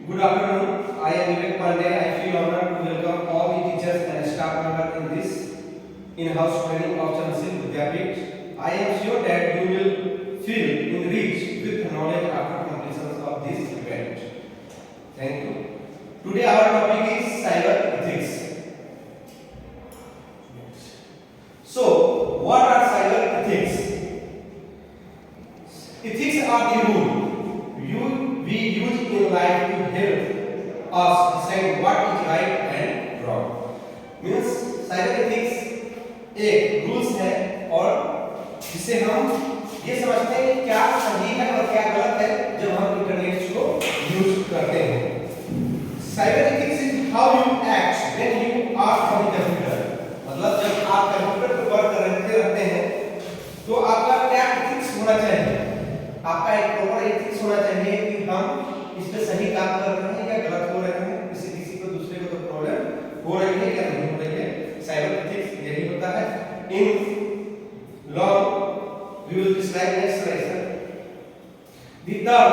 Good afternoon. I am Vivek Pandey. I feel honored to welcome all the teachers and staff members in this in-house training of Chandrasekhar Vidyapeeth. I am sure that you will feel enriched with knowledge after completion of this event. Thank you. Today our topic is cyber ethics. So, what are cyber ethics? Ethics are the rules we use in life to help us decide what is right and wrong. Means cyber ethics एक rules है और जिससे हम ये समझते हैं कि क्या सही है और क्या गलत है जब हम इंटरनेट को यूज करते हैं. Cyber ethics is how you act when you are on the computer. मतलब जब आप कंप्यूटर पर वर्क करते हैं तो आपका क्या एथिक्स होना चाहिए. आपका एक प्रॉपर एथिक्स होना चाहिए कि हम इस पे सही काम कर रहे हैं या गलत हो रहे हैं. किसी को दूसरे को तो प्रॉब्लम हो रही है या नहीं हो रही है. साइबर एथिक्स यही होता है. In law we will describe next lesson. The term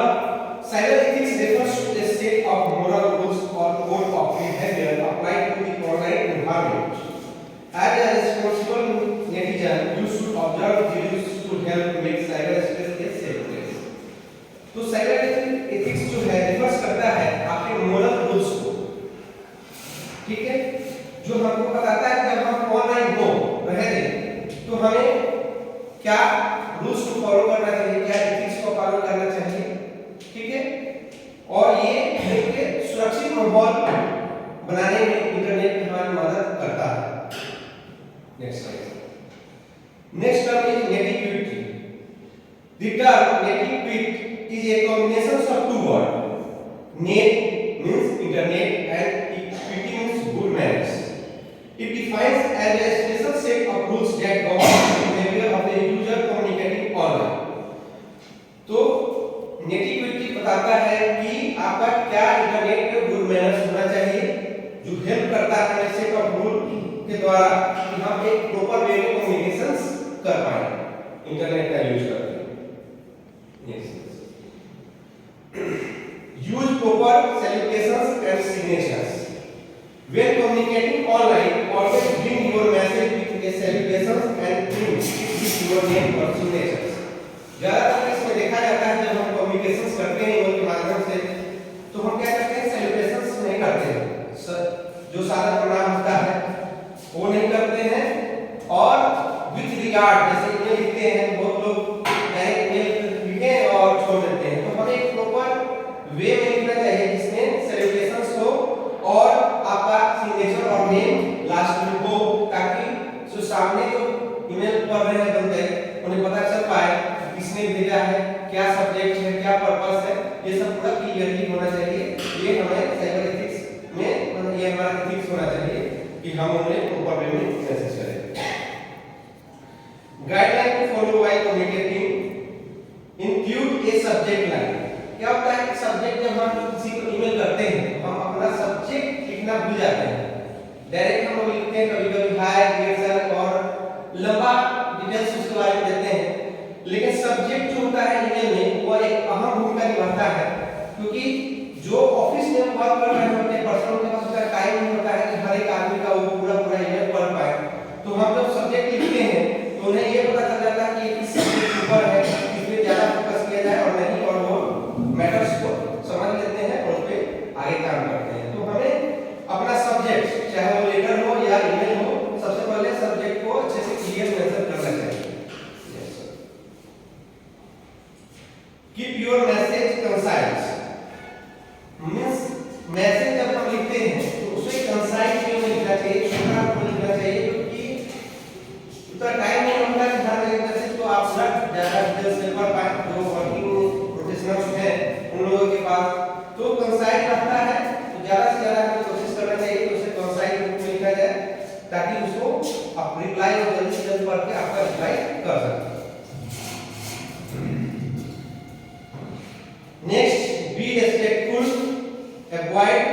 cyber ethics refers to a set of moral rules or code of behavior applied to the online environment. As a responsible netizen, you should observe the rules to help make cyberspace a safe place. तो cyber ethics जो है refers करता है आपके moral rules को. ठीक है, जो हमको बताता है कि जब हम ऑनलाइन हो रहे थे तो हमें क्या रूल्स को फॉलो करना चाहिए, क्या एथिक्स को फॉलो करना चाहिए. ठीक है, और ये एक सुरक्षित माहौल बनाने में इंटरनेट हमारी मदद करता है. Next slide. Next term is nativity. The term nativity is a combination of two words. Net means internet and equity means good manners. It defines as a special set of rules that govern the behavior of a user communicating online. तो nativity बताता है कि आपका क्या internet पे good manners होना चाहिए, जो हेल्प करता है सेट ऑफ रूल के द्वारा कि हम एक प्रॉपर वे में कम्युनिकेशंस कर पाए इंटरनेट का यूज करके. Next. Use proper salutations and signatures. When communicating online, always bring your message with a salutations and print it with your name or signatures. ज़्यादातर इसमें देखा जाता है जब हम कम्युनिकेशंस करते हैं ईमेल के माध्यम से तो हम क्या करते हैं, सैल्यूटेशंस नहीं करते हैं. जो सादा प्रणाम होता है वो नहीं करते हैं और विथ रिगार्ड जैसे ईमेल लिखते हैं बहुत लोग ईमेल लिखे और छोड़ देते हैं. तो हमें एक प्रॉपर वे में लिखना चाहिए जिसमें सैल्यूटेशंस हो और आपका सिग्नेचर और नेम लास्ट में हो, ताकि जो सामने जो ईमेल पढ़ रहे हैं बंदे उन्हें पता चल पाए किसने भेजा है, क्या सब्जेक्ट है, क्या पर्पस है. ये सब पूरा क्लियरली होना चाहिए. ये हमें साइबर एथिक्स में मतलब ये हमारा एथिक्स होना चाहिए कि हम उन्हें प्रॉपर वे में मैसेज करें. Guideline to follow while communicating include a subject line. क्या होता है कि सब्जेक्ट जब हम किसी को ईमेल करते हैं हम अपना सब्जेक्ट लिखना भूल जाते हैं. डायरेक्ट हम लोग लिखते हैं कभी कभी हाय डियर सर और लंबा डिटेल्स उसके बारे में देते हैं. लेकिन सब्जेक्ट जो होता है ईमेल में वो एक अहम भूमिका निभाता है, क्योंकि जो ऑफिस में हम वर्क कर रहे होते हैं पर्सनल के पास उतना टाइम नहीं होता है कि हर एक आदमी का वो पूरा ईमेल पढ़ पाए. तो हम जब सब्जेक्ट लिखते हैं तो उन्हें ये पता चल जाता है कि किस सब्जेक्ट ऊपर है, किस पे ज्यादा फोकस किया जाए और नहीं, और वो मैटर्स को समझ लेते हैं और उस पे आगे काम करते हैं. तो हमें अपना सब्जेक्ट चाहे वो लेटर हो या ईमेल हो, सबसे पहले सब्जेक्ट को अच्छे से क्लियर मेंशन करना चाहिए. Keep your message concise. Means message जब हम लिखते हैं तो उसे कंसाइज वे में लिखना चाहिए, छोटा में लिखना चाहिए, क्योंकि उतना टाइम नहीं होता कि हर एक मैसेज को आप ज्यादा डिटेल्स से पढ़ पाए. जो वर्किंग प्रोफेशनल्स हैं उन लोगों के पास तो कंसाइज रहता है, तो ज्यादा से ज्यादा हमें कोशिश करना चाहिए कि उसे कंसाइज रूप में लिखा जाए ताकि उसको आप रिप्लाई जल्दी से जल्दी पढ़ के आपका रिप्लाई कर सकें. Next, be respectful, avoid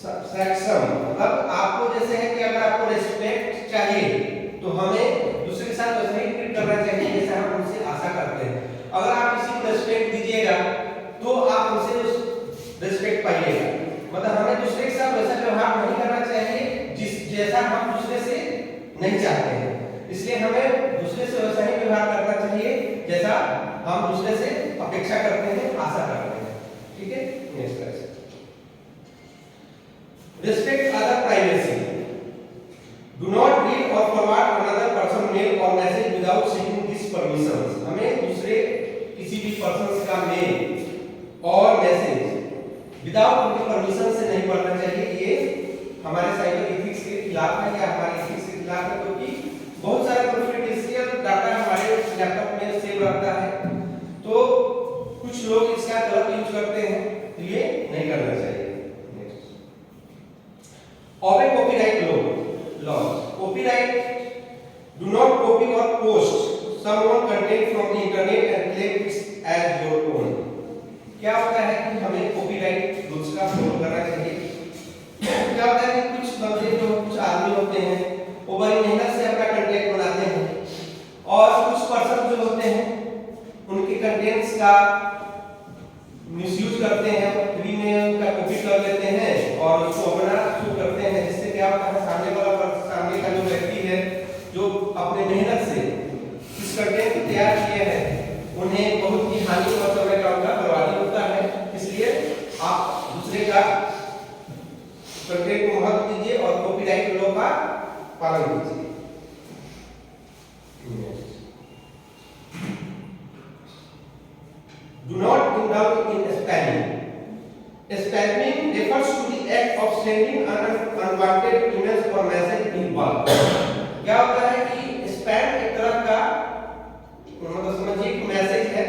subtraction. मतलब आपको जैसे है कि अगर आपको रिस्पेक्ट चाहिए तो हमें दूसरे के साथ वैसे ही ट्रीट करना चाहिए जैसे हम उनसे आशा करते हैं. अगर आप किसी को रिस्पेक्ट दीजिएगा तो आप उनसे पाइएगा। मतलब हमें दूसरे के साथ वैसा व्यवहार नहीं करना चाहिए जैसा हम दूसरे से नहीं चाहते हैं। इसलिए हमें दूसरे से वैसा ही व्यवहार करना चाहिए जैसा हम दूसरे से अपेक्षा करते हैं, आशा करते हैं। ठीक है, next question. Respect other privacy. Do not read और फॉरवर्ड अनदर पर्सन मेल और message without seeking this permission. हमें दूसरे किसी भी पर्सन का मेल और मैसेज विदाउट उनके परमिशन से नहीं पढ़ना चाहिए। ये हमारे साइबर एथिक्स के खिलाफ है या हमारे एथिक्स के खिलाफ है, क्योंकि बहुत सारा कॉन्फिडेंशियल डाटा हमारे लैपटॉप में सेव रहता है, तो कुछ लोग इसका गलत यूज करते हैं, तो ये नहीं करना चाहिए। Obey copyright laws. Copyright do not copy और post someone content from the internet and claim its as your own. क्या होता है कि हमें कॉपीराइट रूल्स का फॉलो करना चाहिए। क्या होता है कि कुछ बंदे जो कुछ आदमी होते हैं वो बड़ी मेहनत से अपना कंटेंट बनाते हैं, और कुछ पर्सन जो होते हैं उनके कंटेंट्स का मिसयूज करते हैं, फ्री में उनका कॉपी कर लेते हैं और उसको अपना शो करते हैं, जिससे क्या होता है सामने का जो व्यक्ति है जो अपने मेहनत से इस कंटेंट को तैयार किए हैं उन्हें बहुत ही हानि और समय का उनका बर्बादी होता है। इसलिए आप दूसरे का कंटेंट को महत्व दीजिए और कॉपीराइट लॉ का पालन कीजिए। Do not indulge in spamming. Spamming refers to the act of sending unwanted emails or message in bulk. क्या होता है कि स्पैम एक तरह का मतलब समझिए कि मैसेज है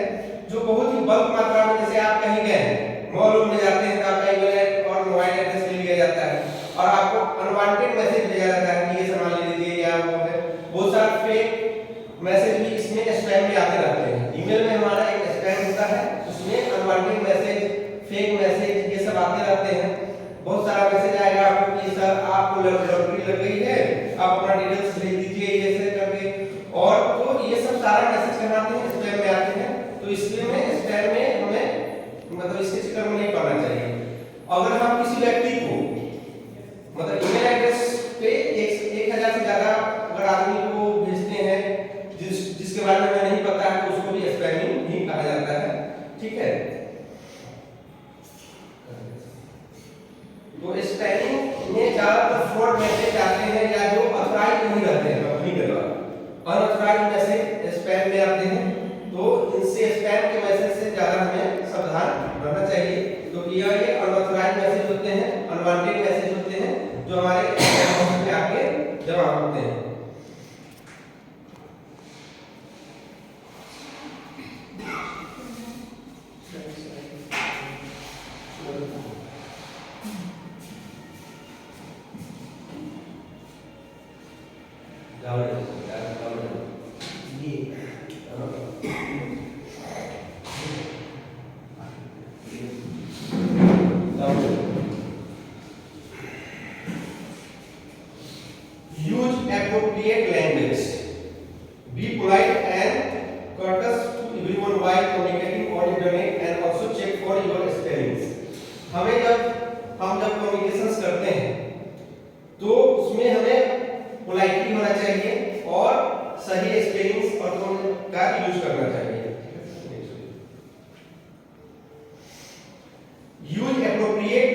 जो बहुत ही बल्क मात्रा में, जैसे आप कहीं गए हैं, मॉल में जाते हैं तो आपका ईमेल और मोबाइल एड्रेस ले लिया जाता है और आपको अनवांटेड मैसेज भेजा जाता है कि ये सामान ले लीजिए या वो है। बहुत सारे फेक मैसेज भी इसमें स्पैम में आते रहते हैं। ईमेल में हमारा एक स्पैम होता है, उसमें अनवांटेड मैसेज, फेक मैसेज ये सब आते रहते हैं। बहुत सारा मैसेज आएगा आपको कि सर आपको लॉटरी लग गई है, आप अपना डिटेल्स भेज दीजिए ये ऐसे करके, और तो ये सब सारा मैसेज कहलाते हैं स्पैम में आते हैं। तो इसलिए में स्पैम में हमें मतलब इसके चक्कर में नहीं पड़ना चाहिए। अगर हम किसी व्यक्ति को मतलब ईमेल एड्रेस पे 1000 से ज्यादा अगर आदमी को भेजते हैं जिसके बारे में हमें नहीं पता है, तो उसको भी स्पैमिंग ही कहा जाता है। ठीक है, तो स्पैमिंग में ज्यादातर फ्रॉड मैसेज आते हैं या जो ऑथराइज नहीं रहते हैं, कंपनी के द्वारा अनऑथराइज मैसेज स्पैम में आते हैं। तो इनसे स्पैम के मैसेज से ज्यादा हमें सावधान रहना चाहिए, क्योंकि ये अनऑथराइज मैसेज होते हैं, अनवांटेड मैसेज होते हैं जो हमारे अकाउंट में आके जमा होते हैं। Appropriate language. Be polite and courteous to everyone while communicating on internet and also check for your spellings. हमें जब कम्युनिकेशंस करते हैं तो उसमें हमें पोलाइटली होना चाहिए और सही स्पेलिंग्स और का यूज करना चाहिए। Use appropriate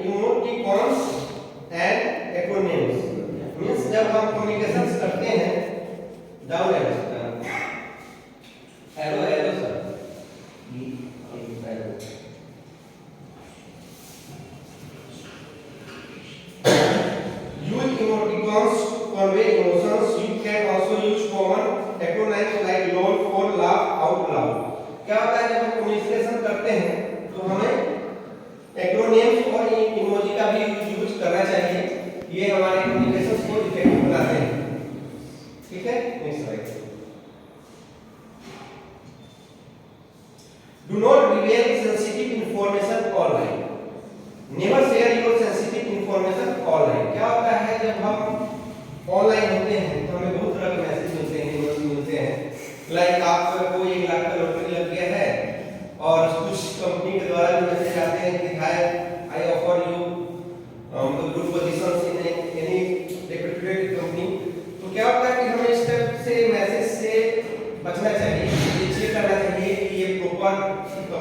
emoticons and acronyms. मींस जब हम कम्युनिकेशंस करते हैं down arrow sir use emoticons to convey emotions. You can also use common acronyms like LOL for laugh out loud. क्या होता है जब हम कम्युनिकेशन करते हैं तो हमें एक्रोनिम्स और इमोजी का भी यूज करना चाहिए, ये हमारे कम्युनिकेशन को इफेक्टिव बनाते हैं।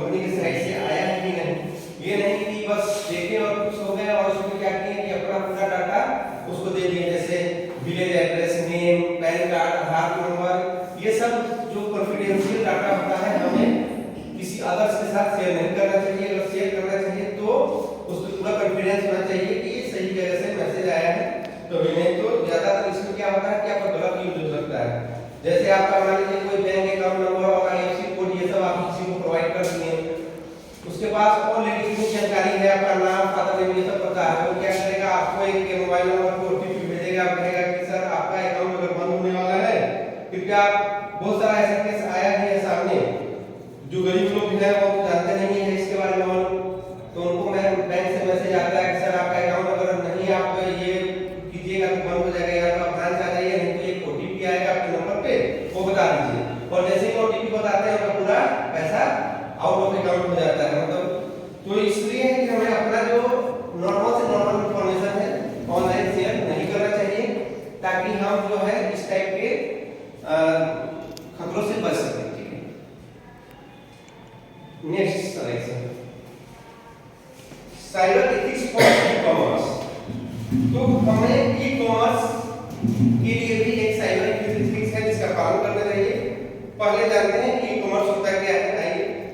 कंपनी की साइड से आया है कि नहीं। ये नहीं कि बस देखे और खुश हो गए और उसमें क्या किए कि अपना पूरा डाटा उसको दे दिए, जैसे village address, name, PAN card, Aadhaar number, ये सब जो कॉन्फिडेंशियल डाटा होता है हमें किसी अदर्स के साथ शेयर नहीं करना चाहिए। अगर शेयर करना चाहिए तो उसमें पूरा कॉन्फिडेंस होना चाहिए कि ये सही जगह से मैसेज आया है, तो नहीं तो ज्यादातर इसमें क्या होता है कि आपका गलत यूज हो सकता है। जैसे आपका मान लीजिए कोई बैंक अकाउंट नंबर और आईएफएससी कोड ये सब आप किसी को प्रोवाइड कर दिए, उसके पास ऑलरेडी कुछ जानकारी है, आपका नाम, फादर नेम ये सब पता है, वो क्या करेगा आपको एक मोबाइल नंबर को ओटीपी भेजेगा, कहेगा कि सर आपका अकाउंट अगर बंद होने वाला है कृपया। बहुत सारा ऐसा केस आया है सामने, जो गरीब लोग हैं वो जानते नहीं है इसके बारे में, तो उनको मैं बैंक से मैसेज आता है कि सर आपका अकाउंट अगर नहीं आप ये कीजिएगा तो बंद हो जाएगा, या तो आप ब्रांच आ जाइए, नहीं तो एक ओटीपी आएगा आपके नंबर पे वो बता दीजिए, और जैसे ही ओटीपी बताते हैं आपका पूरा पैसा आउट ऑफ अकाउंट हो जाता है। मतलब तो इसलिए है कि हमें अपना जो नॉर्मल से नॉर्मल इंफॉर्मेशन है ऑनलाइन शेयर नहीं करना चाहिए, ताकि हम जो है इस टाइप के खतरों से बच सकें। ठीक है, next selection cyber ethics for e-commerce. तो हमें ई-कॉमर्स के लिए भी एक साइबर एथिक्स है जिसका पालन करना चाहिए। पहले जानते हैं कि ई-कॉमर्स होता क्या है।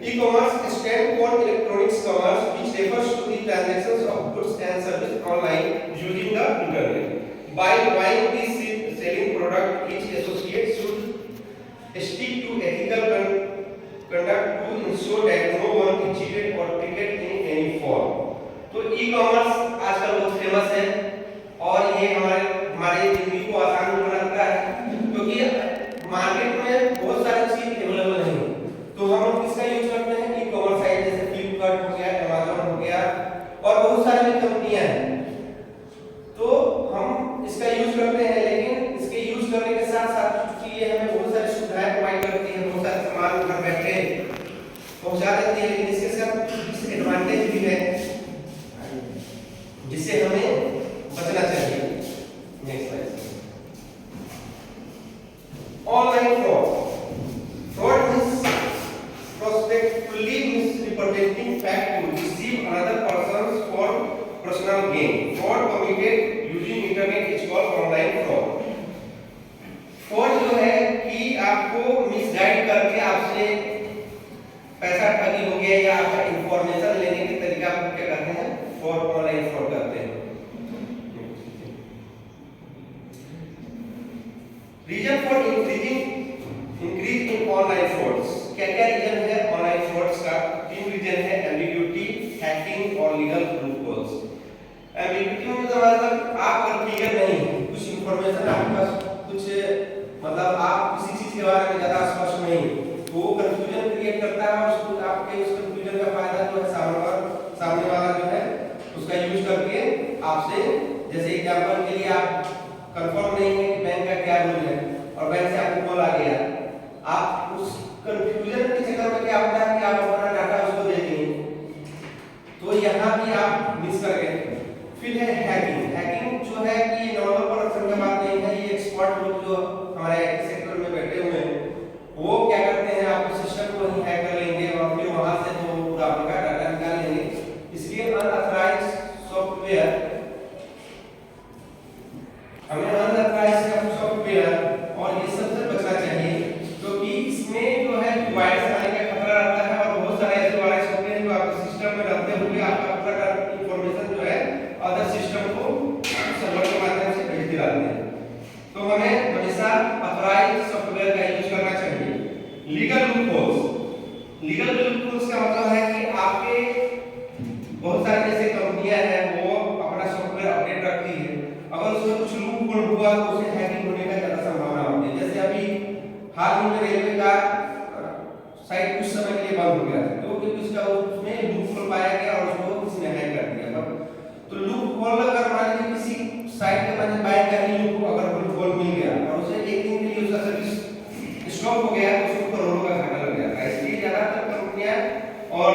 E-commerce stands for electronic commerce, which refers to the transactions of goods and services online using the internet. While buying this selling product, each associate should stick to ethical conduct to ensure that no one is cheated or tricked in any form. तो e-commerce आजकल बहुत famous है और ये हमारे जिंदगी को आसान बनाता है, क्योंकि मार्केट में बहुत सारी चीज अवेलेबल नहीं, तो हम किसका यूज करते हैं ई-कॉमर्स साइट, जैसे फ्लिपकार्ट हो गया, अमेज़न हो गया और बहुत सारी कंपनियां हैं, तो हम इसका यूज करते हैं। लेकिन इसके यूज करने के साथ साथ चूंकि ये हमें बहुत सारी सुविधाएं प्रोवाइड करती है, बहुत सारे सामान घर बैठे पहुंचा देती है, लेकिन इसके साथ डिसएडवांटेज भी है जिससे हमें बचना चाहिए। Next slide, online fraud means prospectively misrepresenting fact to deceive another person for personal gain. Fraud committed using internet is called online fraud. Fraud जो है कि आपको मिसगाइड करके आपसे पैसा ठगी हो गया या आपका इंफॉर्मेशन लेने के तरीका आपको क्या करते हैं, फ्रॉड, ऑनलाइन फ्रॉड करते हैं। Reason for increase in online frauds, क्या क्या रीजन है ऑनलाइन फ्रॉड्स का? 3 रीजन है, एम्बिग्युइटी, हैकिंग और लीगल लूपहोल्स। एम्बिग्युइटी में मतलब आप अगर क्लियर नहीं, कुछ इंफॉर्मेशन आपके पास कुछ मतलब आप किसी चीज के बारे में ज्यादा स्पष्ट नहीं, तो वो कंफ्यूजन क्रिएट करता है और उसको आपके उस कंफ्यूजन का फायदा जो है सामने वाला जो है उसका यूज करके आपसे, जैसे एग्जांपल के लिए आप कंफर्म नहीं है कि बैंक का क्या रूल है और बैंक से आपको कॉल आ गया, आप उस कंफ्यूजन के चक्कर में क्या होता है कि आप अपना डाटा उसको दे दिए, तो यहाँ भी आप मिस कर गए। फिर है हैकिंग। हैकिंग जो है कि नॉर्मल पर्सन का बात नहीं है, ये एक्सपर्ट लोग जो हमारे आईटी सेक्टर में बैठे हुए हैं वो क्या करते हैं, आपके सिस्टम को ही हैक कर लेंगे और फिर वहां से जो पूरा आपका डाटा निकाल लेंगे। इसलिए अनऑथराइज्ड सॉफ्टवेयर, हमें अनऑथराइज्ड सॉफ्टवेयर और ये सबसे बचना चाहिए, क्योंकि इसमें जो है वायरस आने का खतरा रहता है और बहुत सारे ऐसे वायरस होते हैं जो आपके सिस्टम में रहते हुए आपका पूरा इंफॉर्मेशन जो है अदर सिस्टम को सर्वर के माध्यम से भेज दिया जाते हैं। तो हमें हमेशा ऑथराइज्ड सॉफ्टवेयर का यूज करना चाहिए। लीगल लूपहोल्स, लीगल लूपहोल्स का मतलब है कि आपके बहुत सारी जैसे कंपनियां हैं वो अपना सॉफ्टवेयर अपडेट रखती है, अगर उसमें कुछ लूपहोल हुआ तो उसे हैकिंग होने का ज्यादा संभावना होती है। जैसे अभी हाल ही में रेलवे का साइट कुछ समय के लिए बंद हो गया था, तो क्योंकि उसका उसमें लूपहोल पाया गया और उसको किसी ने हैक कर दिया। तो लूपहोल अगर मान लीजिए किसी साइट के मैंने बैंक का ही अगर लूपहोल मिल गया और उसे एक दिन के लिए उसका सर्विस स्टॉप हो गया तो उसको करोड़ों का घाटा लग जाता है। इसलिए ज्यादातर कंपनियां और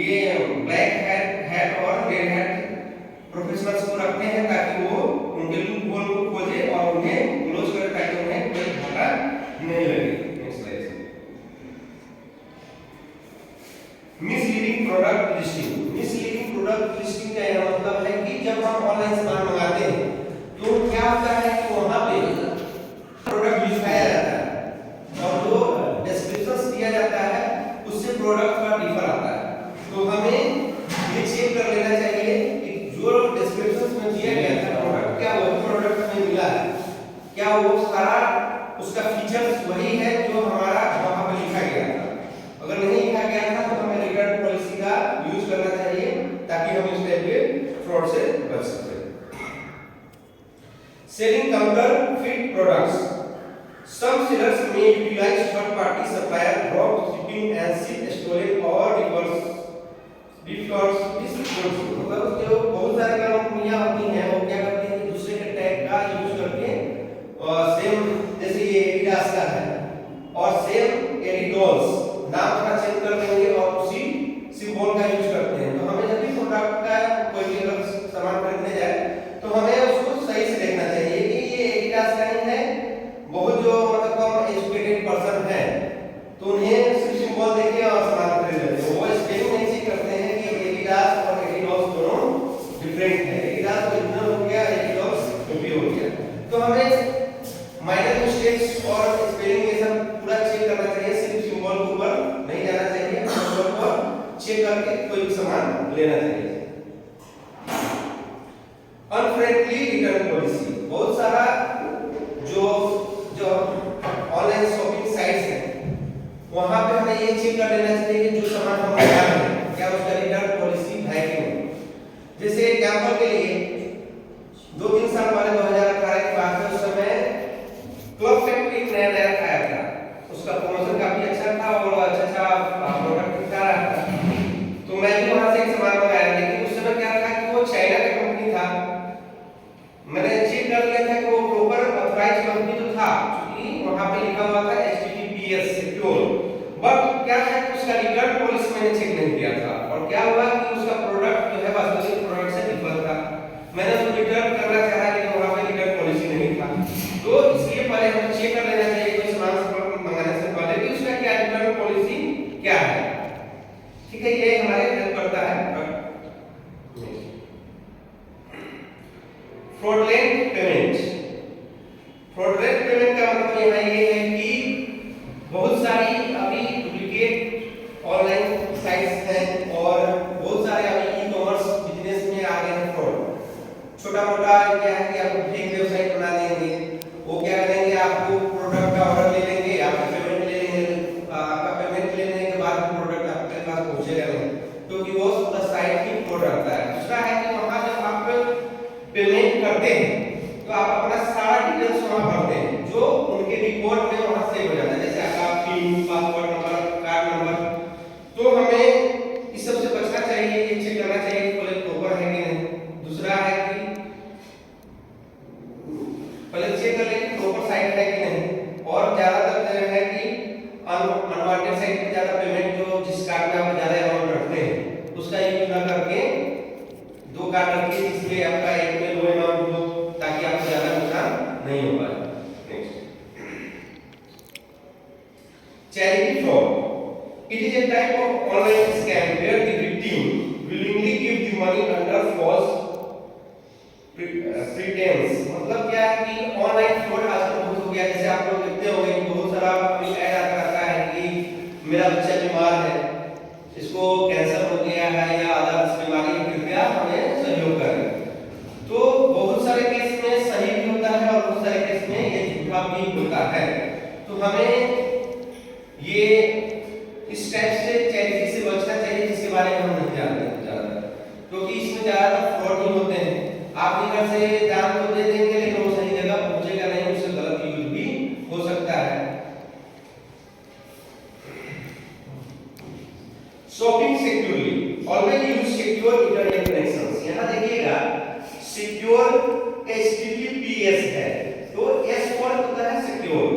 ये ब्लैक हैट और रेड हैट प्रोफेशनल्स को रखते हैं ताकि वो उनके लूपहोल को खोजे और उन्हें क्लोज करे ताकि उन्हें कोई घाटा नहीं लगे। Next slide. Misleading product listing. Misleading product listing का यह मतलब है कि जब हम ऑनलाइन सामान मंगाते हैं तो क्या होता है कि वहां पे प्रोडक्ट दिखाया जाता है और जो डिस्क्रिप्शन दिया जाता है उससे प्रोडक्ट का डिफर आता है। तो हमें ये चेक कर लेना चाहिए कि जो डिस्क्रिप्शन में दिया गया था प्रोडक्ट, क्या वो प्रोडक्ट हमें मिला है, क्या वो सारा उसका फीचर्स वही है जो हमारा वहां पे लिखा गया था। अगर नहीं लिखा गया था तो हमें रिटर्न पॉलिसी का यूज करना चाहिए ताकि हम इस टाइप के फ्रॉड से बच सकें। Selling counterfeit products. Some sellers may utilize third-party supplier drop shipping and ship stolen or reverse distribution। मतलब जो बहुत सारे कंपनियां होती हैं वो क्या करती हैं कि दूसरे के टैग का यूज करके सेम, जैसे ये एडिडास का है और सेम एडिडॉल्स नाम थोड़ा चेंज कर देंगे और उसी सिंबल का यूज करते हैं। तो हमें जब भी प्रोडक्ट का कोई भी अगर सामान खरीदने जाए तो हमें उसको सही से देखना चाहिए कि ये एडिडास का ही है। बहुत जो मतलब कम एजुकेटेड पर्सन है तो उन्हें सिर्फ सिंबल देके और सामान खरीद लेते हैं। वो स्पेलिंग नहीं चेक करते हैं कि एडिडास और एडिडॉल्स दोनों डिफरेंट है। एडिडास ओरिजिनल हो गया, एडिडॉल्स कॉपी हो गया। तो हमें माइनर मिस्टेक्स और स्पेलिंग ये सब पूरा चेक करना चाहिए, सिर्फ सिंबल के ऊपर नहीं जाना चाहिए, सिंबल पर चेक करके कोई भी सामान लेना चाहिए। Unfriendly return policy. बहुत सारा जो ऑनलाइन शॉपिंग साइट्स हैं वहां पे हमें ये चेक कर लेना चाहिए कि जो सामान हम मंगा रहे हैं क्या उसका रिटर्न पॉलिसी है कि नहीं। जैसे एग्जांपल के लिए 2-3 साल पहले 2018 की बात है, उस समय क्लब फैक्ट्री नया आया था, उसका प्रमोशन काफी अच्छा था और अच्छा प्रोडक्ट दिखा रहा था। तो मैं भी वहां से एक सामान मंगाया, लेकिन उस समय क्या था कि वो चाइना का कंपनी था। मैंने चेक कर लिया था कि वो प्रॉपर ऑथराइज्ड कंपनी तो था क्योंकि वहां पे लिखा हुआ था HTTPS सिक्योर, बट क्या था कि उसका रिटर्न पॉलिसी मैंने चेक नहीं किया था और क्या हुआ कि उसका प्रोडक्ट जो है वास्तविक प्रोडक्ट से डिफर था। मैंने उसको रिटर्न करना चाहा लेकिन वहां पे रिटर्न पॉलिसी नहीं था। तो इसलिए पहले हमें चेक कर लेना चाहिए कोई सामान मंगाने से पहले कि उसका क्या रिटर्न पॉलिसी क्या है। ठीक है, ये हमारे हेल्प करता है। Fraudulent payment. फ्रॉडलेंट पेमेंट का मतलब यहाँ ये है कि बहुत सारी अभी डुप्लीकेट ऑनलाइन साइट्स हैं और बहुत सारे अभी ई-कॉमर्स बिजनेस में आ गए हैं फ्रॉड। छोटा मोटा क्या है कि आपको फेक वेबसाइट बना देंगे, वो क्या करेंगे आपको प्रोडक्ट का ऑर्डर ले लेंगे, आपका पेमेंट ले लेंगे, आपका पेमेंट लेने के बाद प्रोडक्ट आपके पास पहुंचेगा नहीं क्योंकि वो पूरा साइट ही फ्रॉड रहता है। दूसरा है कि वहां जब आप पेमेंट करते हैं तो आप अपना सारा डिटेल्स वहां भरते हैं जो उनके रिकॉर्ड में वहां सेव हो जाता है, जैसे आपका pin, password number, card number. तो हमें इस सब से बचना चाहिए, ये चेक करना चाहिए कि पहले प्रॉपर है कि नहीं। दूसरा है कि पहले चेक कर लें कि प्रॉपर साइट है कि नहीं। और ज्यादातर है कि अनवांटेड साइट पे ज्यादा पेमेंट जो जिस कार्ड में आप ज्यादा अमाउंट रखते हैं उसका यूज ना करके 2 कार्ड रखिए जिसमें आपका एक में लो अमाउंट हो ताकि आपको ज्यादा नुकसान नहीं हो पाए। Next, charity fraud. It is a type of online scam where the victim willingly give the money under false pretense। मतलब क्या है कि ऑनलाइन फ्रॉड आजकल बहुत हो गया। जैसे आप लोग देखते होंगे कि बहुत सारा ऐड आता रहता है कि मेरा बच्चा बीमार है, इसको कैंसर हो गया है या अदर बीमारी है, कृपया हमें सहयोग करें। तो बहुत सारे केस में सही भी होता है और बहुत सारे केस में ये झूठा भी होता है। तो हमें ये इस टाइप से चैरिटी से बचना चाहिए जिसके बारे में हम नहीं जानते ज्यादा, क्योंकि इसमें ज्यादातर फ्रॉड ही होते हैं। आप इधर से दान तो दे देंगे लेकिन वो सही जगह पहुंचेगा नहीं, उससे गलत यूज भी हो सकता है। Shopping securely. Always use secure internet connections. यहां देखिएगा सिक्योर HTTPS है तो S फॉर होता है सिक्योर,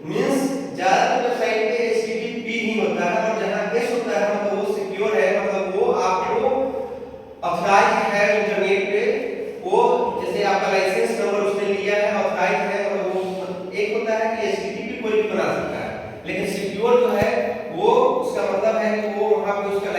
मींस ज्यादातर वेबसाइट पे HTTP ही होता है और जहां S होता है मतलब वो सिक्योर है, मतलब वो आपको ऑथराइज्ड है इंटरनेट पे। वो जैसे आपका लाइसेंस नंबर उसने लिया है, ऑथराइज्ड है, मतलब वो एक होता है कि HTTP कोई भी बना सकता है, लेकिन सिक्योर जो है वो उसका मतलब है कि वो वहां पे उसका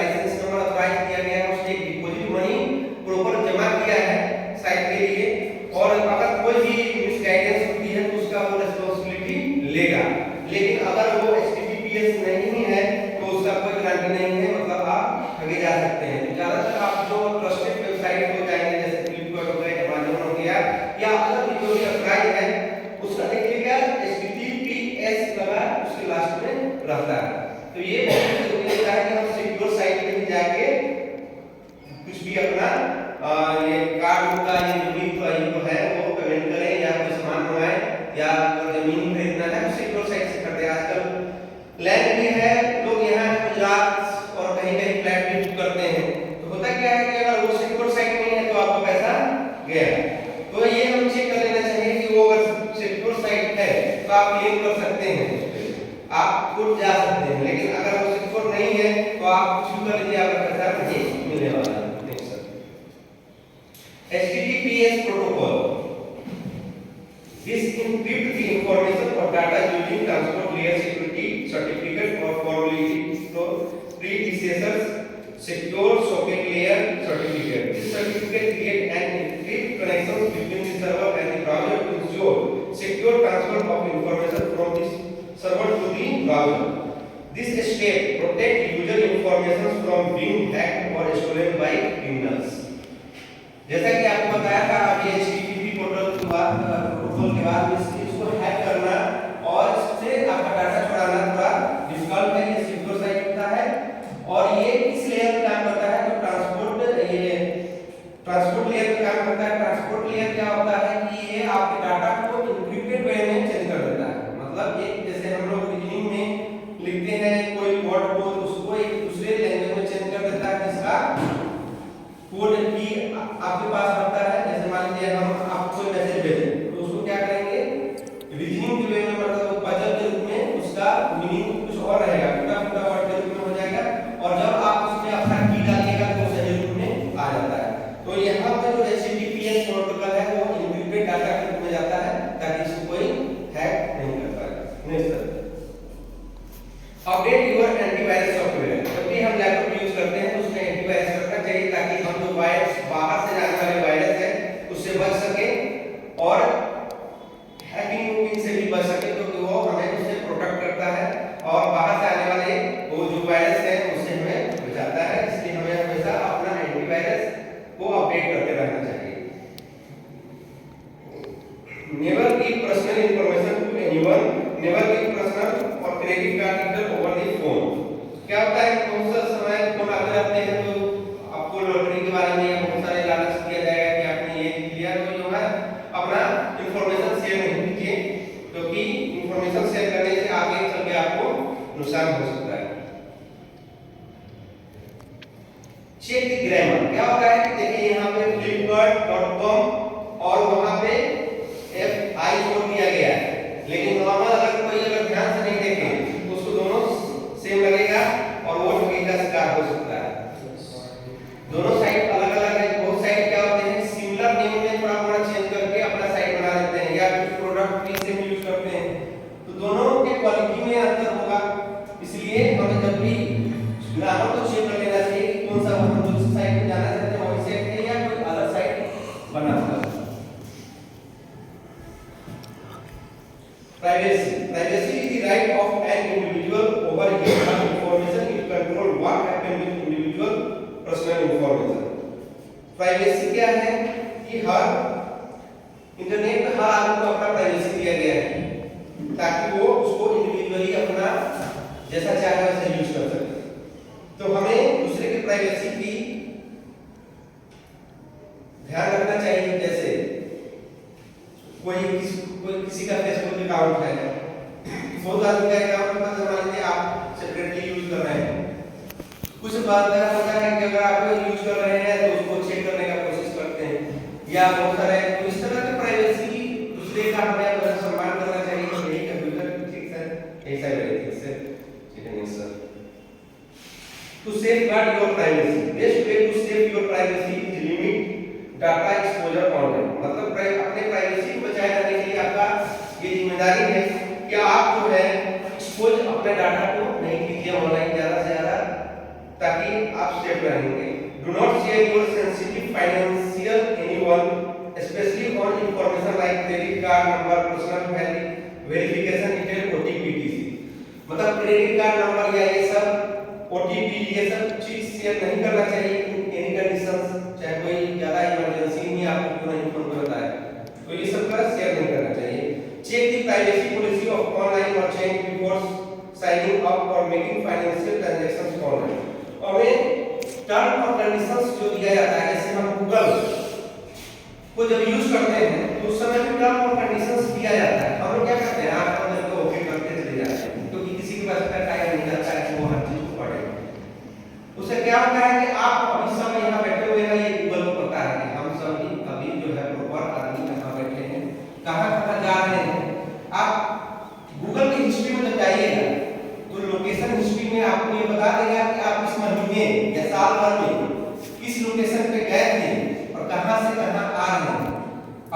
भी अपना ये कार्ड का ये जो भी है वो पेमेंट करें या कोई सामान मंगाएं या जमीन खरीदना है तो सिक्योर साइट से करते हैं। आजकल लैंड भी है, लोग यहाँ गुजरात और कहीं कहीं फ्लैट भी बुक करते हैं। तो होता क्या है कि अगर वो सिक्योर साइट नहीं है तो आपका पैसा गया। तो ये हम चेक कर लेना चाहिए कि वो अगर सिक्योर साइट है तो आप क्लेम कर सकते हैं, आप खुद जा सकते हैं। लेकिन अगर वो सिक्योर नहीं है तो आप कुछ भी कर लीजिए, आपका पैसा नहीं मिलने वाला है। HTTPS protocol. This encrypts the information of data using transport layer security certificate or formally predecessors secure socket layer certificate. This certificate creates an encrypted connection between the server and the browser to ensure secure transfer of information from this server to the browser. This step protects user information from being hacked or stolen by criminals. जैसा कि आपको बताया था अभी HTTP protocol के बाद इसको hack करना और इससे आपका डाटा चुराना थोड़ा डिफिकल्ट है। ये सिक्योर साइट होता है और ये किस लेयर पे काम करता है तो ट्रांसपोर्ट लेयर पे काम करता है। ट्रांसपोर्ट लेयर क्या होता है कि ये आपके डाटा को एन्क्रिप्टेड वे में चेंज कर देता है। मतलब एक जैसे हम लोग रीजनिंग में लिखते हैं कोई वर्ड को उसको एक दूसरे लैंग्वेज में चेंज कर देता है जिसका कोड भी आपके पास रहता है। जैसे मान लीजिए हम आपको कोई मैसेज भेजें तो उसको क्या करेंगे रीजनिंग के वे में, मतलब पजल के रूप में उसका मीनिंग कुछ और रहेगा, टूटा वर्ड के रूप में हो जाएगा और जब आप उसमें अपना की डालिएगा तो सही रूप में आ जाता है। तो यहाँ पे जो HTTPS प्रोटोकॉल है वो एन्क्रिप्टेड डाटा के रूप में जाता है ताकि इसको कोई हैक नहीं कर पाए। Next sir, update your antivirus software. जब भी हम लैपटॉप यूज करते हैं तो उसमें एंटीवायरस रखना चाहिए ताकि हम जो वायरस बाहर से जाने वाले वायरस है उससे बच सके और हैकिंग से भी बच सके, क्योंकि वो हमें उससे प्रोटेक्ट करता है और बाहर से आने वाले वो जो वायरस है उससे हमें बचाता है। इसलिए हमें हमेशा अपना एंटीवायरस को अपडेट करते रहना चाहिए। Never give personal information to anyone, never give personal और credit card detail over the phone. क्या होता है बहुत सा समय फोन आते रहते हैं तो आपको लॉटरी के बारे में बहुत सारे लालच दिया जाएगा कि आपने ये लिया, तो जो है अपना इंफॉर्मेशन शेयर नहीं कीजिए क्योंकि इंफॉर्मेशन शेयर करने से आगे चल के आपको नुकसान हो सकता है। Check the grammar. क्या होता है कि देखिए यहाँ पे flipkart.com और वहां पे FI छोड़ दिया गया है, लेकिन नॉर्मल अगर ध्यान से नहीं देखे तो उसको दोनों सेम लगेगा और वो ठगी का शिकार हो सकता है। दोनों साइट अलग अलग है। बहुत साइट क्या होते हैं सिमिलर नेम में थोड़ा थोड़ा चेंज करके अपना साइट बना देते हैं या कुछ प्रोडक्ट भी सेम यूज करते हैं, तो दोनों के क्वालिटी में अंतर होगा। इसलिए हमें जब भी ग्रामर को चेक कर लेना चाहिए कि कौन सा हम दूसरी साइट पे जाना चाहते हैं वही साइट है या कोई अलग साइट बना हुआ है। Privacy. Privacy is the right of an individual over his information. It control what happens with individual personal information. Privacy क्या है कि हर इंटरनेट पे हर आदमी को अपना प्राइवेसी दिया गया है ताकि वो उसको इंडिविजुअली अपना जैसा चाहे वैसा यूज कर सके। तो हमें दूसरे की प्राइवेसी की ध्यान रखना चाहिए। जैसे कोई किसी का फेसबुक अकाउंट है, बहुत आदमी का अकाउंट है, मान लीजिए आप सेपरेटली यूज कर रहे हैं, कुछ बात होता है कि अगर आप यूज कर रहे हैं तो उसको चेक करने का कोशिश करते हैं या बहुत सारे तो इस तरह की प्राइवेसी दूसरे का हमें सम्मान करना चाहिए। यही कंप्यूटर ठीक है, ऐसा है ठीक है, ठीक है sir. To safeguard your privacy, best way to save your privacy is limit data exposure online. मतलब अपने प्राइवेसी को बचाए रखने के लिए आपका ये जिम्मेदारी है कि आप जो है एक्सपोज अपने डाटा को नहीं कीजिए ऑनलाइन ज्यादा से ज्यादा ताकि आप सेफ रहेंगे। Do not share your sensitive financial anyone specially on information like credit card number, personal verification detail, OTP etc। मतलब क्रेडिट कार्ड नंबर या ये सब OTP ये सब चीज शेयर नहीं करना चाहिए एनी कंडीशंस, चाहे कोई ज्यादा इमरजेंसी नहीं आपको क्यों नहीं फोन करता है तो ये सब का शेयर नहीं करना चाहिए। Check the privacy policy of online merchant before signing up और मेकिंग फाइनेंशियल ट्रांजैक्शंस ऑनलाइन। हमें टर्म और कंडीशंस जो दिया किया जाता है। जैसे हम गूगल को जब यूज करते हैं तो उस समय भी टर्म और कंडीशंस दिया जाता है। हम लोग क्या करते हैं, आप अंदर को ओके करते चले जाते हैं, क्योंकि किसी के पास इतना टाइम नहीं रहता है कि वो हर चीज को पढ़े। उससे क्या होता है कि आप अभी समय यहाँ बैठे हुए हैं, ये गूगल को पता है कि हम सभी अभी जो है प्रॉपर आदमी कहाँ बैठे हैं, कहाँ कहाँ जा रहे हैं। आप गूगल की हिस्ट्री में जब जाइएगा तो लोकेशन हिस्ट्री में आपको ये बता देगा कि आप इस महीने या साल भर में किस लोकेशन पे गए थे और कहां से कहां आ रहे हैं,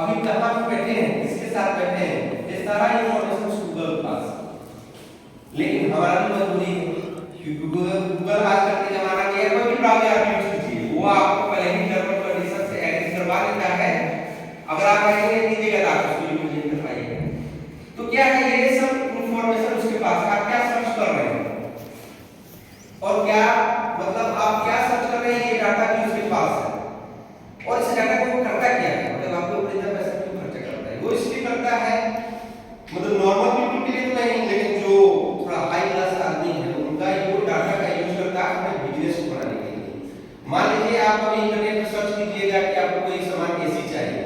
अभी कहां पे बैठे हैं, किसके साथ बैठे हैं, ये सारा इंफॉर्मेशन गूगल के पास। लेकिन हमारा भी मजबूरी है कि गूगल आजकल के जमाना में कोई भी ब्राउज़र आप यूज कीजिए, वो आपको पहले ही टर्म एंड कंडीशन से एग्री करवा देता है। अगर आप एग्री कीजिएगा तो आप उसको यूज नहीं कर पाएंगे। तो क्या है, ये सब इंफॉर्मेशन उसके पास, आप क्या सर्च कर रहे हैं और क्या मतलब आप क्या सर्च कर रहे हैं, ये डाटा भी उसके पास है। और इस डाटा को करता क्या है, मतलब आपको इतना पैसा क्यों खर्च करता है, वो इसलिए करता है मतलब नॉर्मल पीपल के लिए तो नहीं, लेकिन जो थोड़ा हाई क्लास आदमी है उनका ये डाटा का यूज करता है अपने बिजनेस को बढ़ाने के लिए। मान लीजिए आप अभी इंटरनेट पर सर्च कीजिएगा कि आपको कोई सामान एसी चाहिए,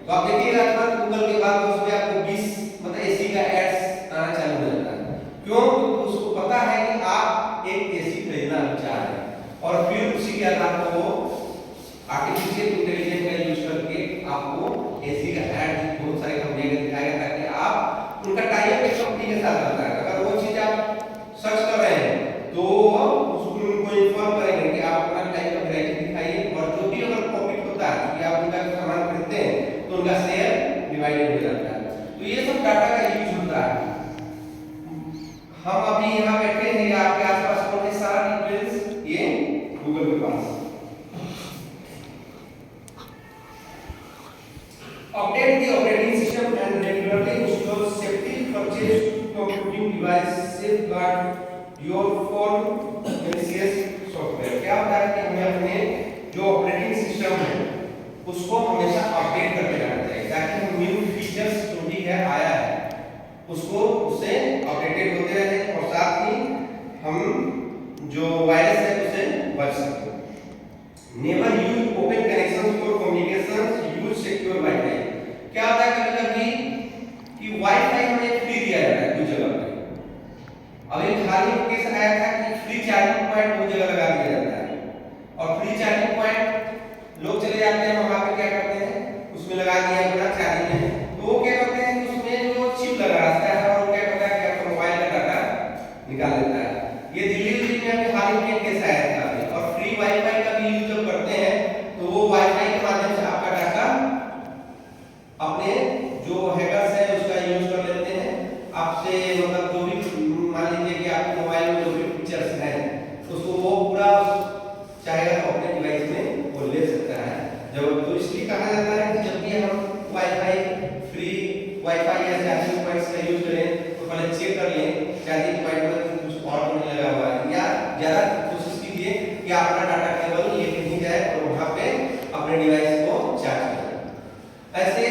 तो आप देखिएगा तुरंत गूगल के बाद उसमें आपको 20 मतलब एसी का एड्स आना चालू हो जाता है। क्यों? क्योंकि उसको पता है कि आप एक एसी खरीदना चाह रहे हैं और फिर उसी के आधार पर वो आर्टिफिशियल इंटेलिजेंस का यूज करके आपको एसी का ऐड बहुत सारे कंपनी का दिखाएगा, ताकि आप उनका टाइप एक कंपनी के साथ रहता है। अगर वो चीज आप सर्च कर रहे हैं तो उसको उनको इन्फॉर्म करेंगे कि आप अपना टाइप का वैरायटी दिखाइए, और जो भी अगर प्रॉफिट होता है कि आप उनका सामान खरीदते हैं तो उनका शेयर डिवाइडेड हो जाता है। तो ये सब डाटा का यूज होता है। हम अभी यहाँ बैठे हैं, आपके आसपास कौन है, सारा डिटेल्स ये गूगल के पास। Update the operating system and regularly install safety purchase computing device safeguard your phone malicious software। क्या होता है कि हमें अपने जो ऑपरेटिंग सिस्टम है उसको हमेशा अपडेट करते रहना चाहिए, ताकि हम न्यू फीचर्स जो भी है आया है उसको उससे अपडेटेड होते रहे और साथ ही हम जो वायरस है उससे बच सकें। Never use open connection for communication, use secure wifi. क्या होता है कभी कभी कि वाईफाई हमें फ्री दिया जाता है कुछ जगह पे। अभी हाल ही केस आया था कि फ्री चार्जिंग पॉइंट बहुत जगह लगा दिया जाता है, और फ्री चार्जिंग पॉइंट लोग चले जाते हैं वहां पे, क्या करते हैं उसमें लगा दिया अपना चार्जिंग में, तो वो क्या करते हैं कि उसमें जो चिप लगा रहता है और वो क्या करता है कि आपका मोबाइल का डाटा निकाल लेता है। ये दिल्ली में अभी हाल ही में केस आया था। और फ्री वाईफाई का भी यूज जब करते हैं तो वो वाईफाई के माध्यम से आपका डाटा अपने जो हैकर्स है उसका यूज कर लेते हैं, आपसे मतलब जो भी मान लीजिए कि आपके मोबाइल में जो भी फीचर्स हैं उसको वो पूरा चाहेगा तो अपने डिवाइस में वो ले सकता है। जब तो इसलिए कहा जाता है कि जब भी हम वाईफाई फ्री वाईफाई या चार्जिंग पॉइंट्स का यूज करें तो पहले चेक कर लें चार्जिंग पॉइंट में कुछ और तो नहीं लगा हुआ है, या ज्यादा कोशिश कीजिए कि आपका डाटा केवल ये नहीं जाए और वहां पे अपने डिवाइस को चार्ज करें। ऐसे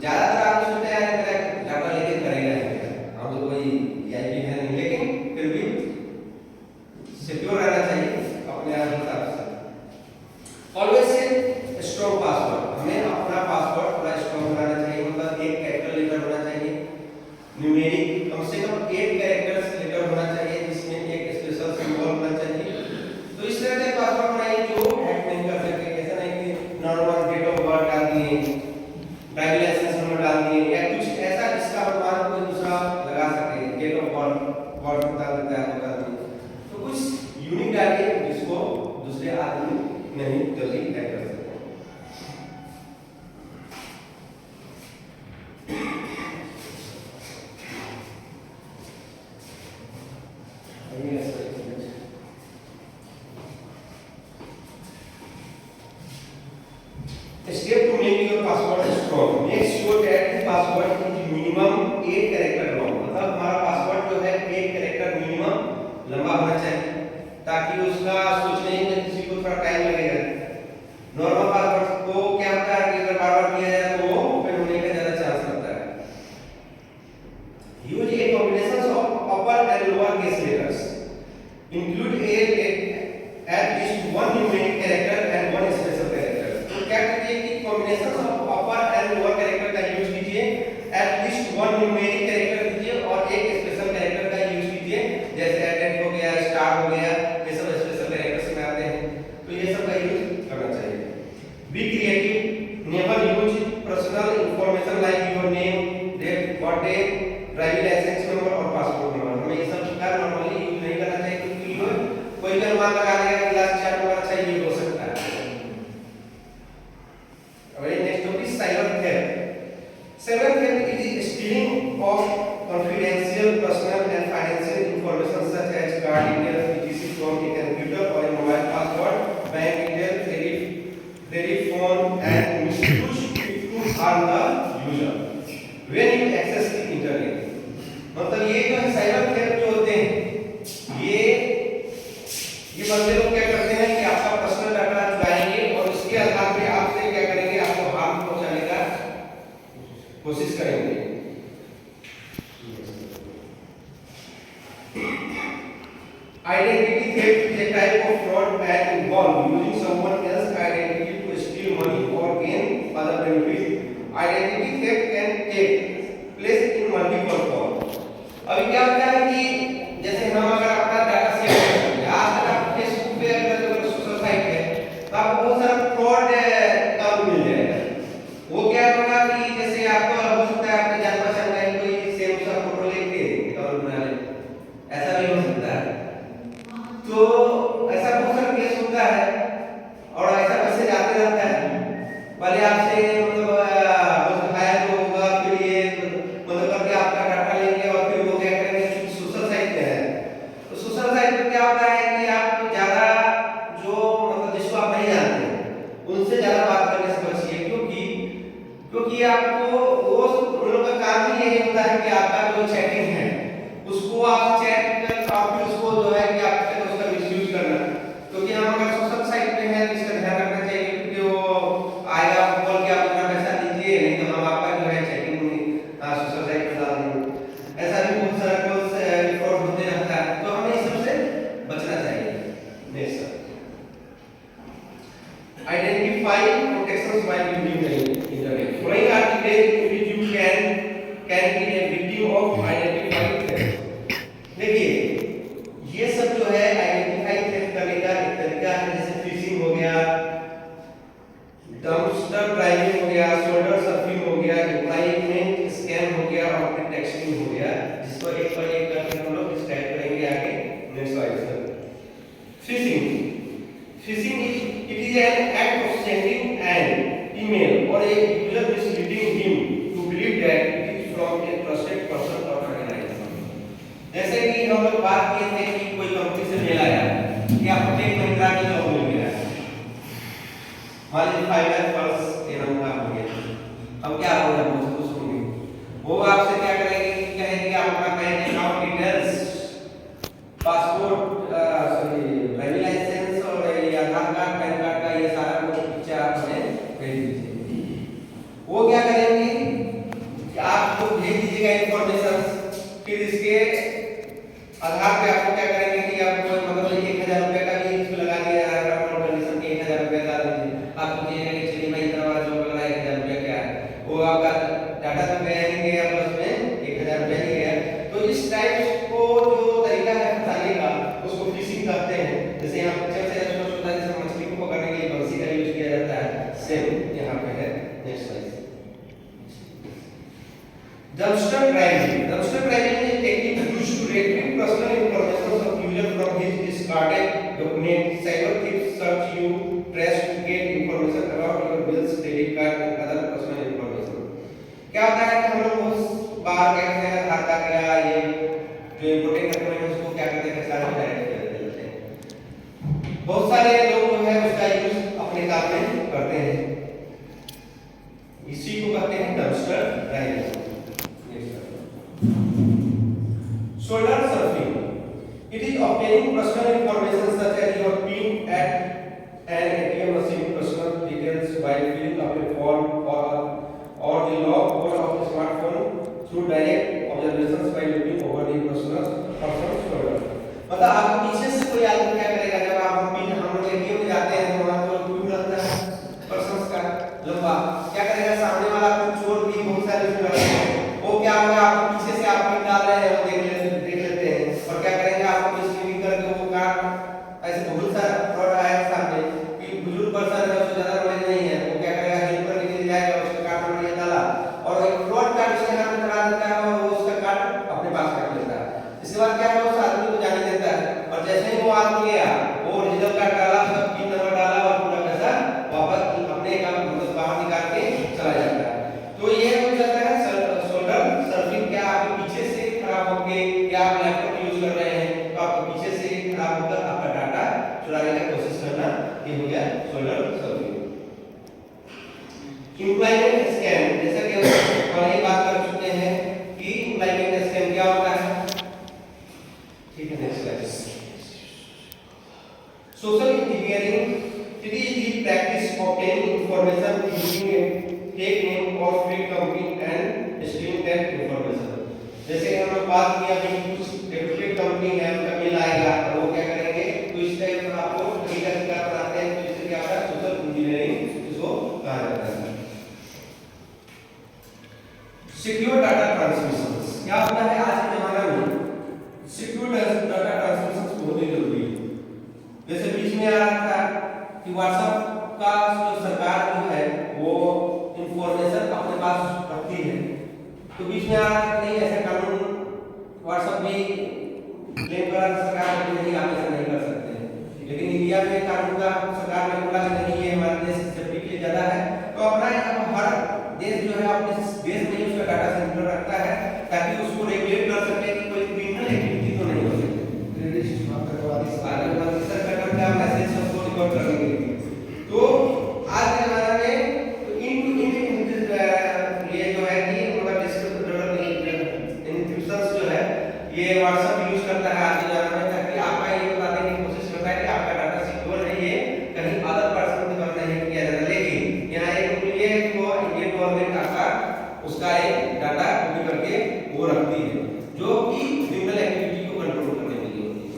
ज्यादातर आप सोचते हैं मेरा डाटा लेके करेगा नहीं, हम तो कोई वीआईपी है नहीं, लेकिन फिर भी सिक्योर रहना चाहिए अपने हिसाब से। ऑलवेज से स्ट्रॉन्ग पासवर्ड, हमें अपना पासवर्ड थोड़ा स्ट्रॉन्ग बनाना चाहिए, मतलब एक कैरेक्टर लेटर होना चाहिए, न्यूमेरिक कम से कम 8 कैरेक्टर्स लेटर होना चाहिए, जिसमें एक स्पेशल सिंबल होना चाहिए। तो इस तरह के पासवर्ड बनाइए जो हैक नहीं कर सके। ऐसा नहीं कि नॉर्मल डेट ऑफ बर्थ डाल दिए, ड्राइविंग लाइसेंस नंबर डाल दिए, या कुछ ऐसा जिसका अनुमान कोई दूसरा लगा सके, डेट ऑफ बर्थ बता देता है बता दिए, तो कुछ यूनिक डालिए जिसको दूसरे आदमी नहीं जल्दी हैक कर सकते। Step to make your password strong. Make sure that the password is minimum 8 character long. मतलब हमारा पासवर्ड जो है 8 कैरेक्टर मिनिमम लंबा होना चाहिए, ताकि उसका सोचने में किसी को थोड़ा टाइम लगेगा। नॉर्मल पासवर्ड को क्या होता है कि अगर बार-बार किया जाए तो वो ओपन होने का ज्यादा चांस रहता है। Use a combination of upper and lower case letters. Include at least one numeric character and combinations of upper and lower character का यूज कीजिए, एटलीस्ट वन न्यूमेरिक कैरेक्टर दीजिए और एक स्पेशल कैरेक्टर का यूज कीजिए, जैसे एटेंड हो गया, स्टार हो गया, ये सब स्पेशल कैरेक्टर्स में आते हैं, तो ये सब का यूज करना चाहिए। Be creative, never use personal information like your name, date, birthday, driving licence number और पासपोर्ट नंबर, हमें ये सब का नॉर्मली यूज नहीं करना चाहिए, क्योंकि कोई अनुमान लगा देगा कि लास्ट 4 नंबर अच्छा ये हो सकता है। अब next topic cyber theft. Cyber theft is stealing of confidential personal and financial information such as card details, etc. from a computer or a mobile password, bank details, credit phone, and misuse it to harm the user when you access the internet। मतलब ये जो cyber theft जो होते हैं ये बंदे लोग क्या करते हैं कि आपका पर्सनल डाटा चुराएंगे और उसके आधार पे आपसे क्या करेंगे, आपको हार्म पहुंचाने का कोशिश करेंगे। Identity theft is a type of fraud that involves using someone else's identity to steal money or gain other benefits। Identity theft can take place in multiple forms। अभी क्या होता है कि जैसे हम अगर अपना डाटा शेयर करते हैं, आज तक आप फेसबुक पे अगर सोशल साइट है तो आपको बहुत सारा फ्रॉड काम मिल जाएगा। वो क्या होगा कि जैसे आपको हो सकता है आपके जान पहचान का ही कोई सेम सा फोटो लेके अकाउंट बना ले, ऐसा भी हो सकता है। तो ऐसा बहुत सारा केस होता है और ऐसा मैसेज आते रहता है, पहले आपसे मतलब हायर होगा, फिर ये मतलब करके आपका डाटा लेंगे और फिर वो क्या करेंगे, सोशल साइट पे है तो सोशल साइट पे क्या होता है कि आप ज्यादा जो मतलब जिसको आप नहीं जानते उनसे ज्यादा बात करने से बचिए, क्योंकि आपको वो उन लोगों का काम ही यही होता है कि आपका जो चैटिंग है उसको आप चैट कर और फिर उसको जो है कि आप उसका मिसयूज करना। क्योंकि हम अगर सोशल साइट पे हैं तो इसका ध्यान रखना चाहिए, क्योंकि वो आएगा बोल के आप अपना पैसा दीजिए, नहीं तो हम आपका जो है चैटिंग सोशल साइट पे डाल देंगे। ऐसा भी बहुत सारा केस फ्रॉड होते रहता है, तो हमें इस सब से बचना चाहिए। Next identify protections while using the internet. Following are the ways in which you can be a victim of identify theft. देखिए ये सब जो है आइडेंटिफाई थेफ्ट करने का एक तरीका है, जैसे फिशिंग हो गया, डंपस्टर ड्राइविंग हो गया, शोल्डर सर्फिंग हो गया, एम्प्लॉयमेंट स्कैम हो गया और फिर टेक्सटिंग हो गया, जिसको एक पर एक करके हम लोग डिस्क्राइब करेंगे आगे नेक्स्ट स्लाइड पर। Phishing it is an act of sending an email और a user misleading him to believe that it is from a trusted person और ऑर्गेनाइजेशन। जैसे कि हम लोग बात किए थे कि कोई कंपनी से मेल आया कि आपको टेक महिंद्रा की जॉब मिल गया है, मान लीजिए 5 लाख प्लस देना होगा आपको, अब क्या होगा, मुझे सुनिए, वो आपसे क्या करेंगे कि कहेंगे आप अपना bank account details, passport, driving licence और ये आधार कार्ड, पैन कार्ड का ये सारा कुछ पिक्चर आप हमें भेज दीजिए। वो क्या करेंगे कि आपको भेज दीजिएगा इंफॉर्मेशन, फिर इसके आधार पे आपको क्या करेंगे कि आपको मतलब 1000 रुपए का भी इसमें लगा दिया जाएगा, कंडीशन के 1000 रुपए डाल दीजिए, आप सोचिएगा कि चलिए भाई इतना बड़ा जॉब लग रहा है 1000 रुपए क्या है, वो आपका डाटा तो गया नहीं गया, बस में 1000 रुपए ही गया। तो इस टाइप को जो तरीका है फंसाने का उसको फिशिंग कहते हैं। जैसे यहाँ पिक्चर से स्पष्ट होता है, जैसे मछली को पकड़ने के लिए बंसी का यूज किया जाता है, सेम यहाँ पे है। Next slide. Dumpster driving is a technique used to retrieve personal information of user from his discarded document। Cyber thieves search you, trace to get information about your bills, credit card and other personal information। क्या होता है कि हम लोग उस बार कहते हैं आधार card या ये जो इम्पोर्टेंट डॉक्यूमेंट है उसको क्या करते हैं, सारे डायरेक्ट कर देते हैं। बहुत सारे लोग जो है उसका यूज अपने काम में करते हैं, इसी को कहते हैं dumpster driving. Shoulder surfing. It is obtaining personal information such as your PIN at an ATM machine, personal details while filling up a form or the log code of a smartphone through direct observations by looking over the person's shoulder। मतलब आपको पीछे से कोई आदमी क्या करेगा, जब आप PIN हम लोग ATM में जाते हैं तो वहाँ तो PIN रहता है पर्सन्स का लंबा, वाला कुछ चोर भी बहुत सारे उसमें रहते हैं, वो क्या होगा आपको पीछे से आप पिन डाल रहे हैं वो देख लेते हैं और क्या करेंगे आपको मिसलीडिंग करके वो कार्ड ऐसे बहुत सारा फ्रॉड आया है सामने कि बुजुर्ग पर्सन है उसको ज्यादा नॉलेज नहीं है, वो क्या करेगा हेल्प करने के लिए जाएगा उसका कार्ड नंबर ये डाला और एक फ्रॉड कार्ड उसके हाथ में धरा देता है और वो उसका कार्ड अपने पास रख लेता है। इसके बाद क्या है उस आदमी को जाने देता है और जैसे ही वो आदमी गया वो ओरिजिनल कार्ड डाला उसका पिन नंबर डाला और पूरा पैसा वापस अपने अकाउंट मतलब बाहर निकाल के चला जाता है। तो ये हो जाता है शोल्डर सर्फिंग। क्या आपके पीछे से खराब होके या आप लैपटॉप यूज कर रहे हैं तो आपके पीछे से खराब होकर आपका डाटा चुराने की कोशिश करना, ये हो गया शोल्डर सर्फिंग। एम्प्लॉयमेंट स्कैम, जैसा कि हम पहले बात कर चुके हैं कि एम्प्लॉयमेंट स्कैम क्या होता है। ठीक है, next slide. Social engineering, it is the practice of obtaining information using a fake name or fake company and stealing that information। जैसे हम लोग बात किया कि कुछ रेप्यूटेड कंपनी है उनका मेल आएगा और वो क्या करेंगे तो इस टाइप का आपको तरीका बनाते हैं, तो इससे क्या होता है सोशल इंजीनियरिंग इसको कहा जाता है। सिक्योर डाटा ट्रांसमिशन क्या होता है आज के जमाना में, सिक्योर डाटा ट्रांसमिशन बहुत ही जरूरी है। जैसे बीच में आ रहा था कि व्हाट्सएप का जो सरकार जो है वो इंफॉर्मेशन अपने पास रखती है, तो बीच में आ रहा था कि नहीं ऐसा कानून व्हाट्सएप भी क्लेम करा सरकार को नहीं आप ऐसा नहीं कर सकते हैं, लेकिन इंडिया में कानून का सरकार ने बोला कि नहीं ये हमारे देश से सेफ्टी के लिए ज्यादा है, तो अपना हर देश जो है अपने देश में उसका डाटा सेंटर रखता है ताकि उसको रेगुलेट कर सके कि कोई क्रिमिनल एक्टिविटी तो नहीं हो सकती। आतंकवादी सरकार का मैसेज सबको रिकॉर्ड करेंगे। तो आज के जमाने में तो ये जो है कि मतलब इंक्रिप्शंस जो है ये व्हाट्सएप यूज करता है आज के जमाने में, ताकि आपका ये बताने की कोशिश करता है कि आपका डाटा सिक्योर है, ये कहीं अदर पर्सन के द्वारा नहीं किया जाता। लेकिन यहाँ एक रूल ये है कि वो इंडियन गवर्नमेंट आपका उसका एक डाटा कॉपी करके वो रखती है जो कि क्रिमिनल एक्टिविटी को कंट्रोल करने के लिए होती है।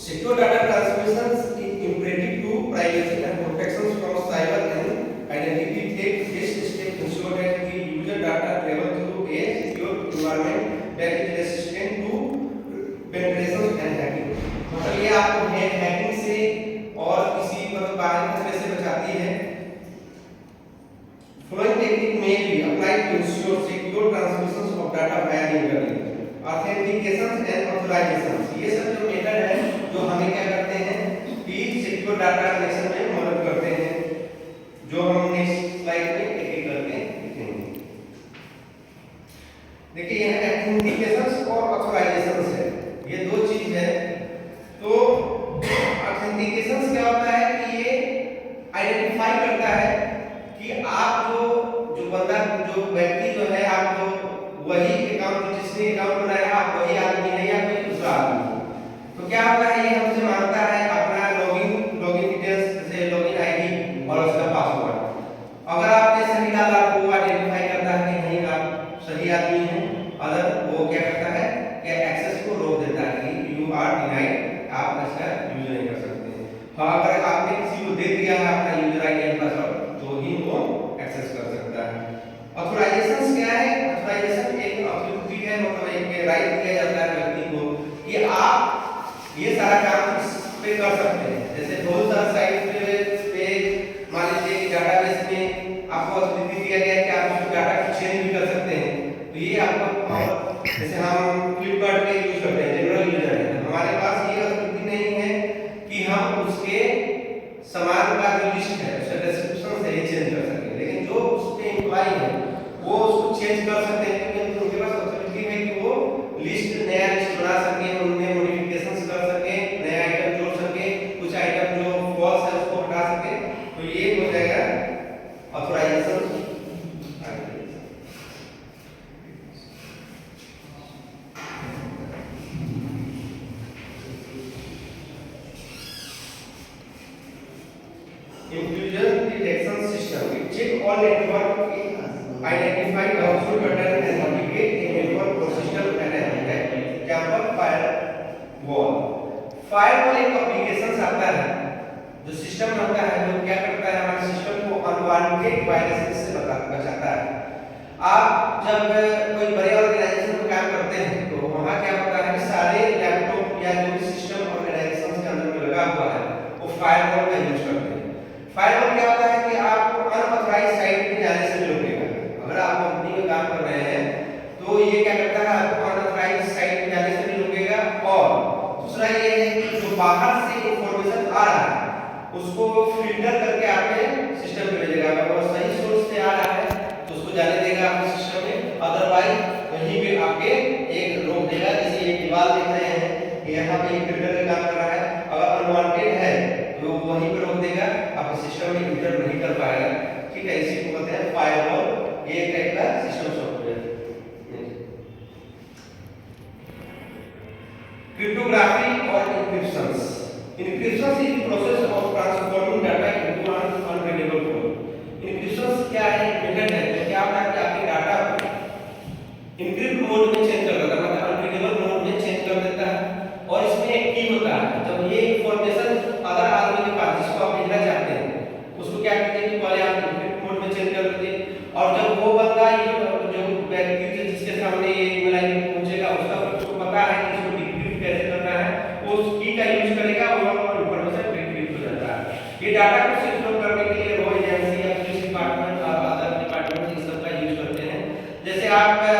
Secure data transmission is imperative to privacy and protection from cyber and identity theft. This step ensure that the user data travel through a secure environment that is resistant to penetration and hacking। मतलब ये आपको hacking से और किसी मतलब बाहरी खतरे से बचाती है। Following technique may be applied to ensure secure transmission of data via the internet। Authentication and authorization, ये सब जो मेथड है जो हमें क्या करते हैं कि सिक्योर डाटा कलेक्शन में मदद करते हैं, जो हम नेक्स्ट स्लाइड में एक एक करके देखेंगे। देखिए यहाँ ऑथेंटिकेशन और ऑथराइजेशन है, ये दो चीज है। तो ऑथेंटिकेशन क्या होता है कि ये आइडेंटिफाई करता है कि आप जो बंदा जो व्यक्ति जो है आप जो वही अकाउंट जिसने अकाउंट बनाया आप वही आदमी है या कोई दूसरा आदमी। तो क्या होता है ये हमसे मांगता है अपना लॉगिन डिटेल्स जैसे लॉगिन आईडी और उसका पासवर्ड। अगर आपने सही डाला तो वो आइडेंटिफाई करता है कि नहीं आप सही आदमी हैं, अदर वो क्या करता है कि एक्सेस को रोक देता है कि यू आर डिनाइड, आप इसका यूज नहीं कर सकते। हाँ अगर आपने किसी को दे दिया है अपना यूजर आईडी एंड पासवर्ड तो ही वो एक्सेस कर सकता है। ऑथराइजेशन क्या है? ऑथराइजेशन एक अथॉरिटी है, मतलब एक राइट दिया जाता है व्यक्ति को कि आप ये सारा काम इस पे कर सकते हैं। जैसे बहुत सारा साइट पे मान लीजिए कि डाटाबेस में आपको अथॉरिटी दिया गया है कि आप उस डाटा को चेंज भी कर सकते हैं, तो ये आपको जैसे हम फ्लिपकार्ट पे यूज करते हैं जनरल यूजर है, हमारे पास ये अथॉरिटी नहीं है कि हम उसके सामान का जो लिस्ट है उसका डिस्क्रिप्शन से ही चेंज कर सकें, लेकिन जो उसके एम्प्लॉय है वो उसको चेंज कर सकते हैं क्योंकि उनके पास अथॉरिटी है कि वो लिस्ट नया लिस्ट बना सके, उनमें मॉडिफिकेशंस कर सके, नया आइटम जोड़ सके, कुछ आइटम जो फॉल्स है उसको हटा सके। तो ये हो जाएगा authorisation. Intrusion detection system, it check all network, identify doubtful pattern and mitigate a network persistent attack। example firewall। firewall एक एप्लीकेशन आता है जो सिस्टम होता है जो क्या करता है हमारे सिस्टम को अनवांटेड अनवांटेड वायरसेस से बचाता है। आप जब कोई बड़े ऑर्गेनाइजेशन में काम करते हैं तो वहाँ क्या होता है कि सारे लैपटॉप या जो भी सिस्टम ऑर्गेनाइजेशन के अंदर में लगा हुआ है वो फायरवॉल का यूज करते हैं। फायरवॉल क्या होता है कि आपको अनऑथराइज्ड साइट पे जाने से रोकेगा। अगर आप कंपनी में काम कर रहे हैं तो ये क्या करता है, आपको अनऑथराइज्ड साइट पे जाने से भी रोकेगा। और दूसरा ये है कि जो बाहर से इंफॉर्मेशन आ रहा है उसको फिल्टर करके आपके सिस्टम पे भेजेगा। अगर वो सही सोर्स से आ रहा है तो उसको जाने देगा आपके सिस्टम में, अदरवाइज वहीं पे आपके एक रोक देगा। जैसे ये दीवार देख रहे हैं कि यहाँ पे एक फिल्टर का काम कर रहा है, अगर अनवांटेड है तो वहीं पे रोक देगा, आपके सिस्टम में इंटर नहीं कर पाएगा। ठीक है, इसी को कहते हैं फायरवॉल। ये एक टाइप का सिस्टम सॉफ्टवेयर। क्रिप्टोग्राफी और encryptions. Encryption is the process of transforming data into an unreadable code. Encryption क्या है? मेथड है जो क्या होता है कि आपके डाटा को encrypt मोड में चेंज कर देता है, मतलब unreadable मोड में चेंज कर देता है। और इसमें एक की होता है, जब ये इंफॉर्मेशन अदर आदमी के पास जिसको आप भेजना चाहते हैं उसको क्या करते हैं कि पहले आप encrypt मोड में चेंज कर देते हैं, और जब वो बंदा जो व्यक्ति जिसके सामने ये ईमेल आईडी पहुंचेगा उसको पता है कि इसको डिक्रिप्ट कैसे करना है, वो उस की का यूज करेगा और इंफॉर्मेशन डिक्रिप्ट हो जाता है। ये डाटा को सिक्योर करने के लिए रॉ एजेंसी या पुलिस डिपार्टमेंट और अदर डिपार्टमेंट इस सब का यूज करते हैं। जैसे आप अगर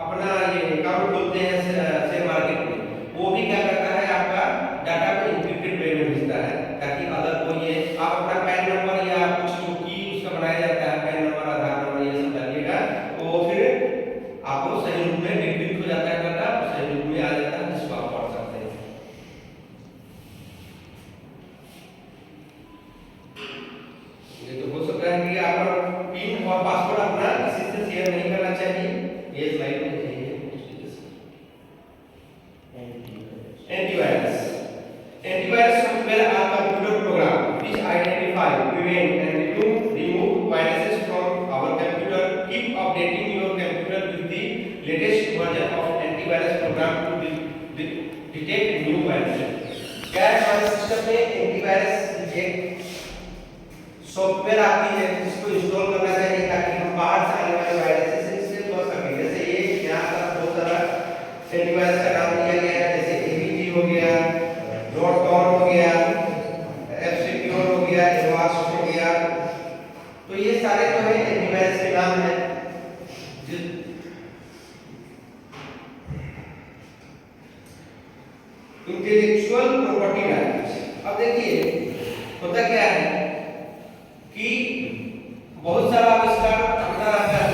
अपना ये अकाउंट खोलते हैं शेयर मार्केट में, वो भी क्या करता है, आपका डाटा को एन्क्रिप्टेड वे में भेजता है ताकि अदर कोई ये आप अपना पैन नंबर या कुछ जो की उसका बनाया जाता है, पैन नंबर आधार नंबर ये सब डालिएगा तो वो फिर आपको सही रूप में डिक्रिप्ट हो जाता है, डाटा सही रूप में आ जाता है जिसको आप पढ़ सकते हैं। ये तो हो सकता है कि आप पिन और पासवर्ड अपना किसी से शेयर नहीं करना चाहिए, ये स्लाइड में चाहिए। Antivirus. Antivirus software are computer program which identify, prevent and remove viruses from our computer. Keep updating your computer with the latest version of antivirus program to detect new viruses. क्या है, हमारे system में antivirus एक software आती है जिसको install करना चाहिए ताकि हम बाहर से आने वाले वायरसेस से बच सकें। जैसे ये यहाँ पर बहुत सारा एंटीवायरस का नाम दिया गया है, जैसे एबीजी हो गया, डॉटकॉम हो गया, एफसिक्योर हो गया, एडवांस हो गया। तो ये सारे जो है एंटीवायरस के नाम है। Intellectual property right. अब देखिए होता क्या है कि बहुत सारा आविष्कार होता रहता है,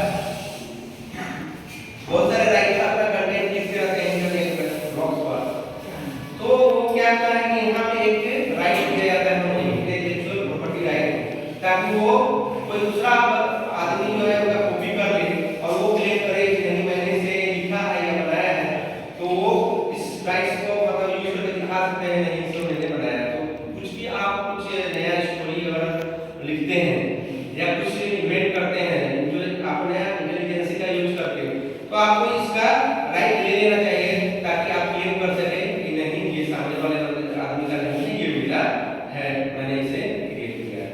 बहुत सारे राइटर अपना कंटेंट लिखते रहते हैं इंटरनेट पर, ब्लॉग्स पर। तो वो क्या करता है कि यहाँ पे एक राइट दिया जाता है इंटेलेक्चुअल प्रॉपर्टी राइट, ताकि वो कोई दूसरा आदमी जो है उसका कॉपी कर ले और वो क्लेम करे कि नहीं मैंने इसे लिखा है या बनाया है, तो वो इस राइट्स को मतलब यूज करके दिखा सकते हैं नहीं इसे मैंने बनाया। तो कुछ भी आप कुछ नया स्टोरी अगर लिखते हैं या कुछ इन्वेंट करते हैं जो आपने इंटेलिजेंस का यूज करके, तो आपको इसका राइट ले लेना चाहिए ताकि आप क्लेम कर सकें कि नहीं ये सामने वाले आदमी का नहीं है, ये मेरा है, मैंने इसे क्रिएट किया है।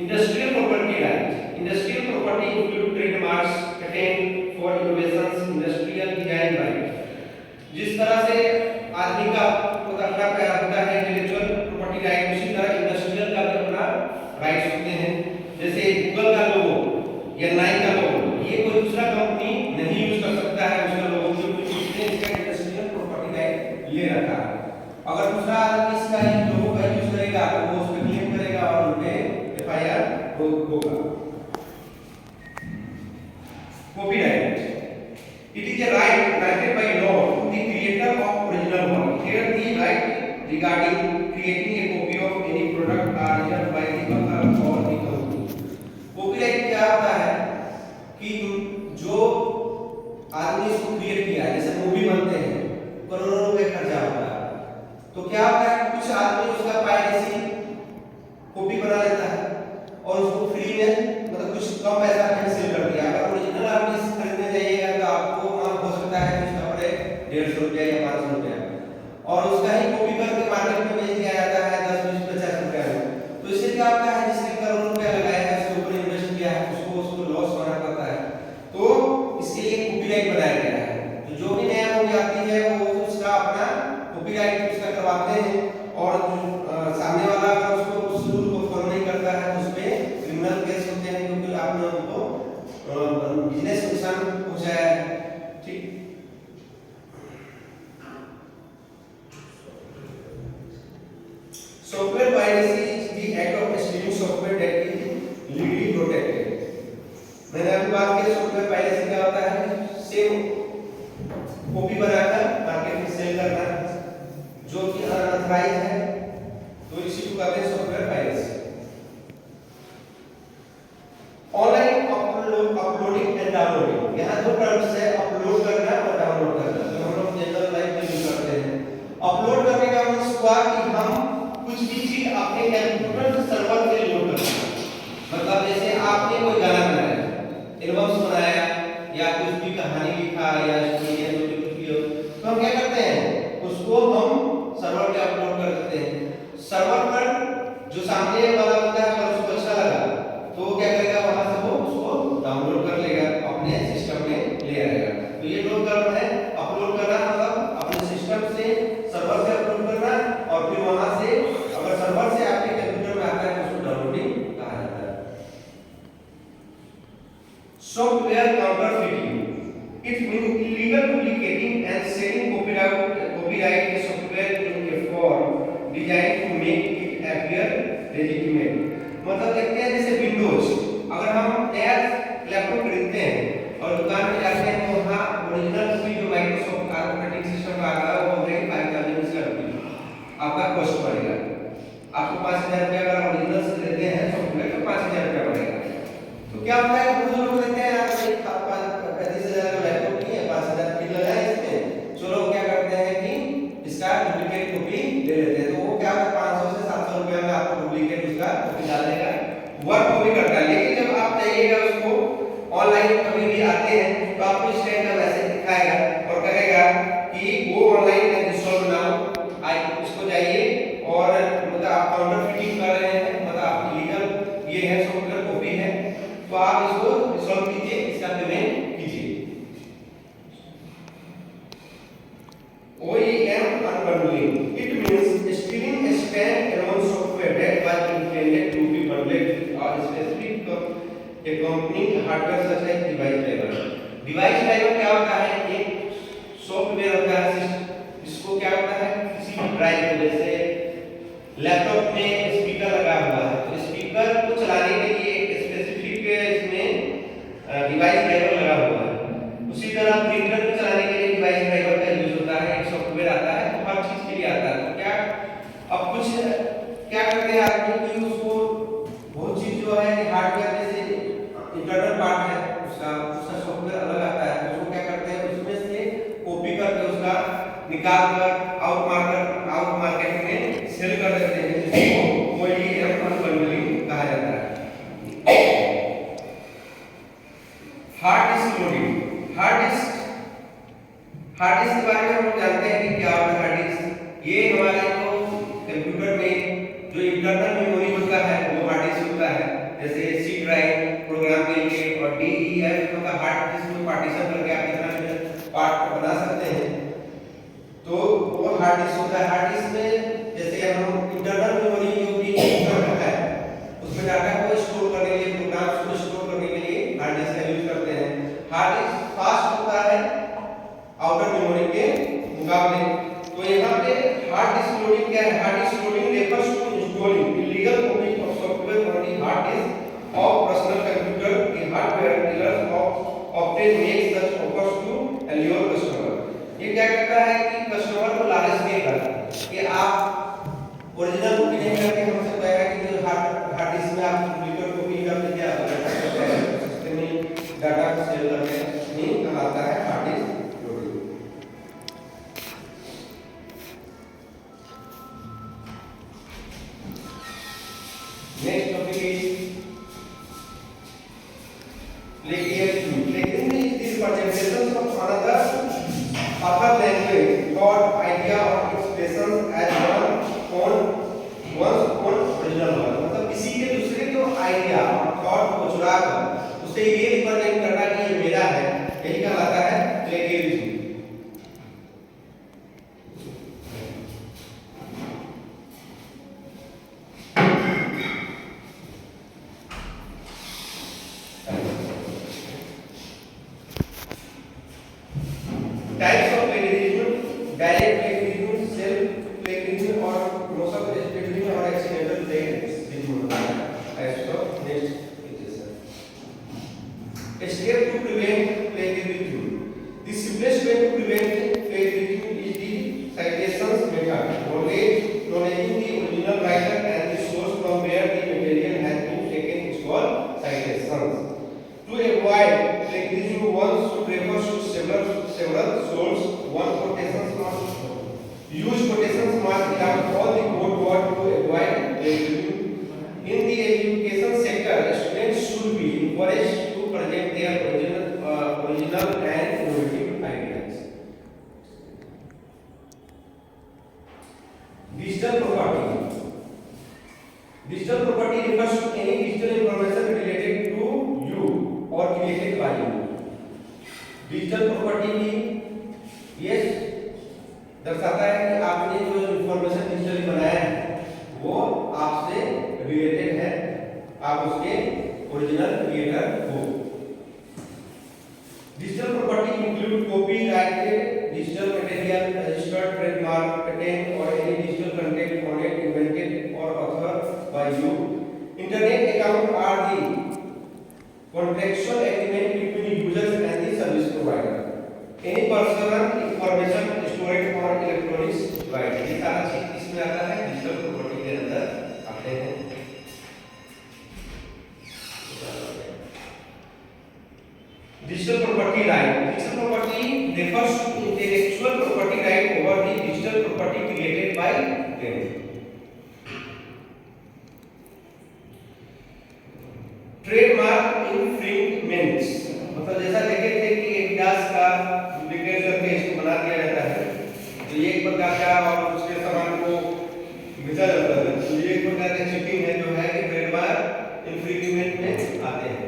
Industrial property right. Industrial property include trademarks, patent for innovations, industrial design right. जिस तरह से आदमी का अपना होता है इंटेलेक्चुअल प्रॉपर्टी राइट, उसी तरह इंडस्ट्रियल का भी अपना राइट्स होते हैं। जैसे गूगल का लोगो या नाइक का लोगो ये कोई दूसरा कंपनी नहीं यूज कर सकता है, उसका लोगो क्योंकि उसने इसका इंडस्ट्रियल प्रॉपर्टी राइट ले रखा है। अगर दूसरा आदमी इसका लोगो का यूज करेगा तो वो उस पर क्लेम करेगा और उन पे एफआईआर होगा। Copyright. It is a right granted by law to the creator of original work. Here the right regarding creating a copy of any product are reserved by the author or the company. Copyright क्या होता है कि जो आदमी इसको create किया है, जैसे मूवी बनते हैं करोड़ों रुपए खर्चा होता है, तो क्या होता है कुछ आदमी उसका पायरेसी कॉपी बना लेता है और उसको फ्री में मतलब कुछ कम पैसा में सेल कर दिया। अगर ओरिजिनल आप इस खरीदने जाइएगा तो आपको हो सकता है कि उसका पड़े 150 रुपया या 500 रुपया, और उसका ही कॉपी करके मार्केट में बेच दिया जाता है 10, 20, 50 रुपया में। तो करवाते हैं और सामने वाला अगर उसको उस रूल को फॉलो नहीं करता है तो उसपे क्रिमिनल केस होते हैं, क्योंकि आपने उनको बिजनेस नुकसान पहुंचाया है। ठीक, software piracy is the act of stealing software that is legally protected. मैंने अभी बात की सॉफ्टवेयर पायरेसी क्या होता है, सेम कॉपी बनाकर मार्केट में सेल करना जो कि अनऑथराइज है, तो इसी को कहते हैं software piracy. Online uploading and downloading, यहाँ दो टर्म्स है, अपलोड करना और डाउनलोड करना, जो हम लोग जनरल लाइफ में यूज करते हैं। अपलोड करने का मतलब हुआ कि हम कुछ भी चीज अपने कंप्यूटर सर्वर पे लोड करते हैं। मतलब जैसे आपने कोई गाना बनाया, एल्बम्स बनाया या कुछ भी कहानी लिखा या स्टोरी या जो भी कुछ भी हो, तो हम क्या करते हैं, उसको हम सर्वर पे अपलोड कर देते हैं। सर्वर पर जो सामने वाला होता है अगर उसको अच्छा लगा तो वो क्या करेगा, वहां से वो उसको डाउनलोड कर लेगा, अपने सिस्टम में ले आएगा। तो ये दो टर्म है, अपलोड करना मतलब अपने सिस्टम से सर्वर से अपलोड करना, और फिर वहां से अगर सर्वर से आपके कंप्यूटर में आता है तो उसको डाउनलोडिंग कहा जाता है। Software counterfeiting, it means illegal duplicating and selling copyright software in a form designed to make it appear legitimate। मतलब देखते हैं जैसे विंडोज, अगर हम नया लैपटॉप खरीदते हैं और दुकान में जाते हैं तो वहाँ ओरिजिनल कॉपी जो माइक्रोसॉफ्ट ऑपरेटिंग सिस्टम का आता है वो ऑलरेडी 5000 का आपका कॉस्ट पड़ेगा। आपको 5000 रुपये अगर ओरिजिनल से लेते हैं सॉफ्टवेयर तो 5000 रुपये पड़ेगा। तो क्या होता है, कुछ लोग कहते हैं यार 35,000 का लैपटॉप नहीं है, 5000 की लगाए इसमें, चलो क्या करते हैं कि इसका डुप्लीकेट कॉपी ले लेते हैं। तो वो क्या होता है 500 से 700 रुपए में आपको डुप्लीकेट उसका कॉपी डाल देगा, वर्क वो भी करता है। लेकिन जब आप जाइएगा उसको ऑनलाइन कभी भी आते हैं तो आपको इस टाइप का मैसेज दिखाएगा और कहेगा कि वो ऑनलाइन इंस्टॉल नाउ, आई इसको जाइए और मतलब आप काउंटरफीटिंग कर रहे हैं, मतलब आप इलीगल ये है सॉफ्टवेयर कॉपी है, तो आप इसको इंस्टॉल कीजिए, इसका पेमेंट कीजिए। OEM unbundling, it means stealing a stand-alone software that was intended to be bundled with a specific accompanying hardware such as device driver। Device driver क्या होता है, एक सॉफ्टवेयर होता है, इसको क्या होता है किसी भी ड्राइव, जैसे लैपटॉप में स्पीकर लगा हुआ है तो स्पीकर को चलाने के लिए एक स्पेसिफिक इसमें डिवाइस ड्राइवर लगा हुआ है। उसी तरह प्रिंटर को चलाने के लिए डिवाइस ड्राइवर का यूज होता है, एक सॉफ्टवेयर आता है, तो हर चीज के लिए आता है। तो क्या अब कुछ क्या करते हैं आदमी कि उसको बहुत चीज जो है हार्डवेयर जैसे इंटरनल पार्ट है उसका सॉफ्टवेयर अलग आता है, तो उसको क्या करते हैं उसमें से कॉपी करके उसका निकाल कर आउट मार्केट में सेल कर देते हैं, जिसको OEM अनबंडलिंग कहा जाता है। Hard disk loading, hard disk के बारे में हम लोग जानते हैं कि क्या होता है हार्ड डिस्क। ये हमारे जो कंप्यूटर में जो इंटरनल मेमोरी होता है वो हार्ड डिस्क होता है, जैसे सी ड्राइव प्रोग्राम के लिए और DEF मतलब हार्ड डिस्क में पार्टीशन करके आप इतना पार्ट बना सकते हैं, तो वो हार्ड डिस्क होता है। हार्ड डिस्क में जैसे हम इंटरनल मेमोरी जो भी करता है उसमें डाटा को स्टोर करने के लिए, प्रोग्राम्स को स्टोर करने के लिए हार्ड डिस्क का यूज करते हैं। हार्ड डिस्क फास्ट होता है आउटर मेमोरी के मुकाबले। तो यहाँ पे हार्ड डिस्क लोडिंग क्या है, hard disk loading refers to installing illegal copy of software on the hard disk of personal computer. The hardware dealers often make such offers to allure customer. ये क्या करता है कि कस्टमर को लालच देगा कि आप ओरिजिनल कॉपी नहीं करके हमसे कहेगा कि जो हार्ड डिस्क में आप डुप्लीकेट कॉपी करके क्या सिस्टम में डाटा को सेव करके नहीं कहलाता है hard disc. Next topic is plagiarism. Plagiarism is the representation of another other language thought, idea or expression as one's own original one। मतलब किसी के दूसरे जो आइडिया और थॉट को चुराकर उसे ये रिप्रेजेंट करना कि ये मेरा है, यही कहलाता है plagiarism. Digital property, digital property refers to any digital information related to you or created by you। Digital property भी ये दर्शाता है कि आपने जो इंफॉर्मेशन डिजिटली बनाया है वो आपसे रिलेटेड है, आप उसके ओरिजिनल क्रिएटर हो। Digital property include copyrighted digital material, registered trademark, patent और any digital content founded, invented or authored by you। Internet account are the contractual agreement between users and the service provider। Any personal information stored on electronic device, ये सारा चीज इसमें आता है, digital property के अंदर आते हैं। Digital property right, digital property refers to intellectual property right over the digital property created by them। Trademark infringements, मतलब जैसा देखे थे कि एडिडास का डुप्लीकेट करके इसको बना दिया जाता है, तो ये एक प्रकार का और उसके सामान को बेचा जाता है, तो ये एक प्रकार का चीटिंग है जो है कि ट्रेडमार्क इन्फ्रिंजमेंट में आते हैं।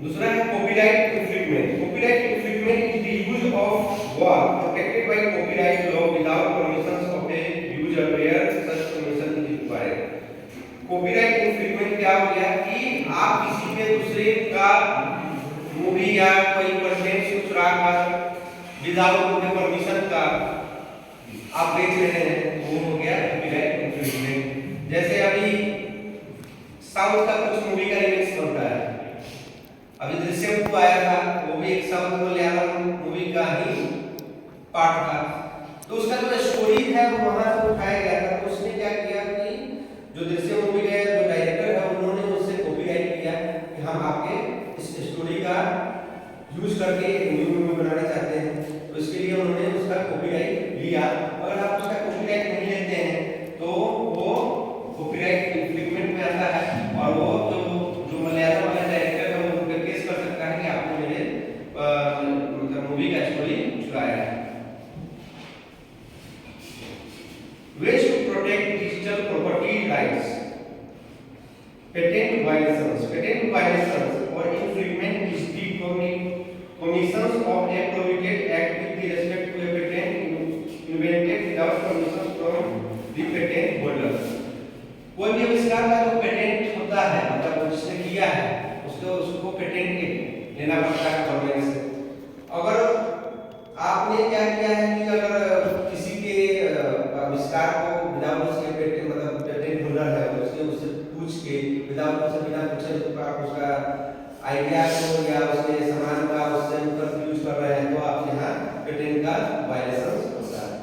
दूसरा है copyright infringement. Copyright infringement is the use of work protected by copyright law without permission of a user where such permission is required. Copyright infringement क्या हो गया कि आप किसी के दूसरे का मूवी या कोई कंटेंट चुरा कर विदाउट उनके परमिशन का आप बेच रहे हैं, वो हो गया कॉपीराइट इन्फ्रिंजमेंट। जैसे अभी साउथ का कुछ मूवी का रिमिक्स बनता है, अभी दृश्यम 2 आया था, वो भी एक साउथ मलयालम मूवी का ही पार्ट था, तो उसका जो स्टोरी है वो वहां से उठाया गया था। तो उसने क्या किया कि जो दृश्यम मूवी के जो डायरेक्टर है उन्होंने उससे कॉपीराइट किया कि हम आपके इस स्टोरी का यूज करके एक न्यू मूवी बनाना चाहते हैं, तो इसके लिए उन्होंने उसका कॉपीराइट लिया। अगर आप उसका कॉपीराइट नहीं लेते हैं तो वो कॉपीराइट इन्फ्रिंजमेंट में आता है, और वो जो मलयालम वाला डायरेक्टर है वो उनका केस कर सकता है कि आपने मेरे मतलब मूवी का स्टोरी चुराया है। Ways to protect digital property rights, patent violations। Patent violations or infringement is the commissions of a prohibited act with respect to a patent invented without permission from the patent holder। कोई भी आविष्कार का जो patent होता है, मतलब जिसने किया है उसको पेटेंट लेना पड़ता है गवर्नमेंट से। अगर आपने क्या किया है कि अगर किसी के आविष्कार को विदाउट उसके पेटेंट मतलब पेटेंट होल्डर है उससे पूछ के विदाउट उससे बिना पूछे आप उसका आइडिया को या उसके सामान का उससे ऊपर यूज कर रहे हैं, तो आप यहाँ पेटेंट का वायलेशन होता है।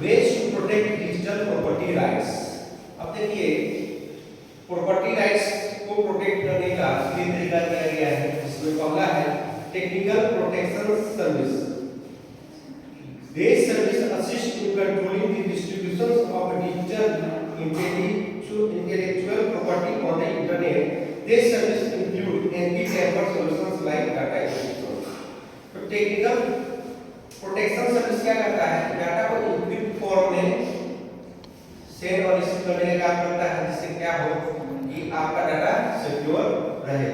Ways to protect digital property rights। अब देखिए प्रॉपर्टी राइट्स को प्रोटेक्ट करने का 3 तरीका किया गया है, जिसमें पहला है technical protection service. This service assists in controlling the distribution of digital intellectual property on the internet। This service include anti-tamper solutions like data encryption। तो टेक्निकल प्रोटेक्शन सर्विस क्या करता है, डाटा को एन्क्रिप्ट फॉर्म में send और receive करने का काम करता है, जिससे क्या हो कि आपका डाटा सिक्योर रहे।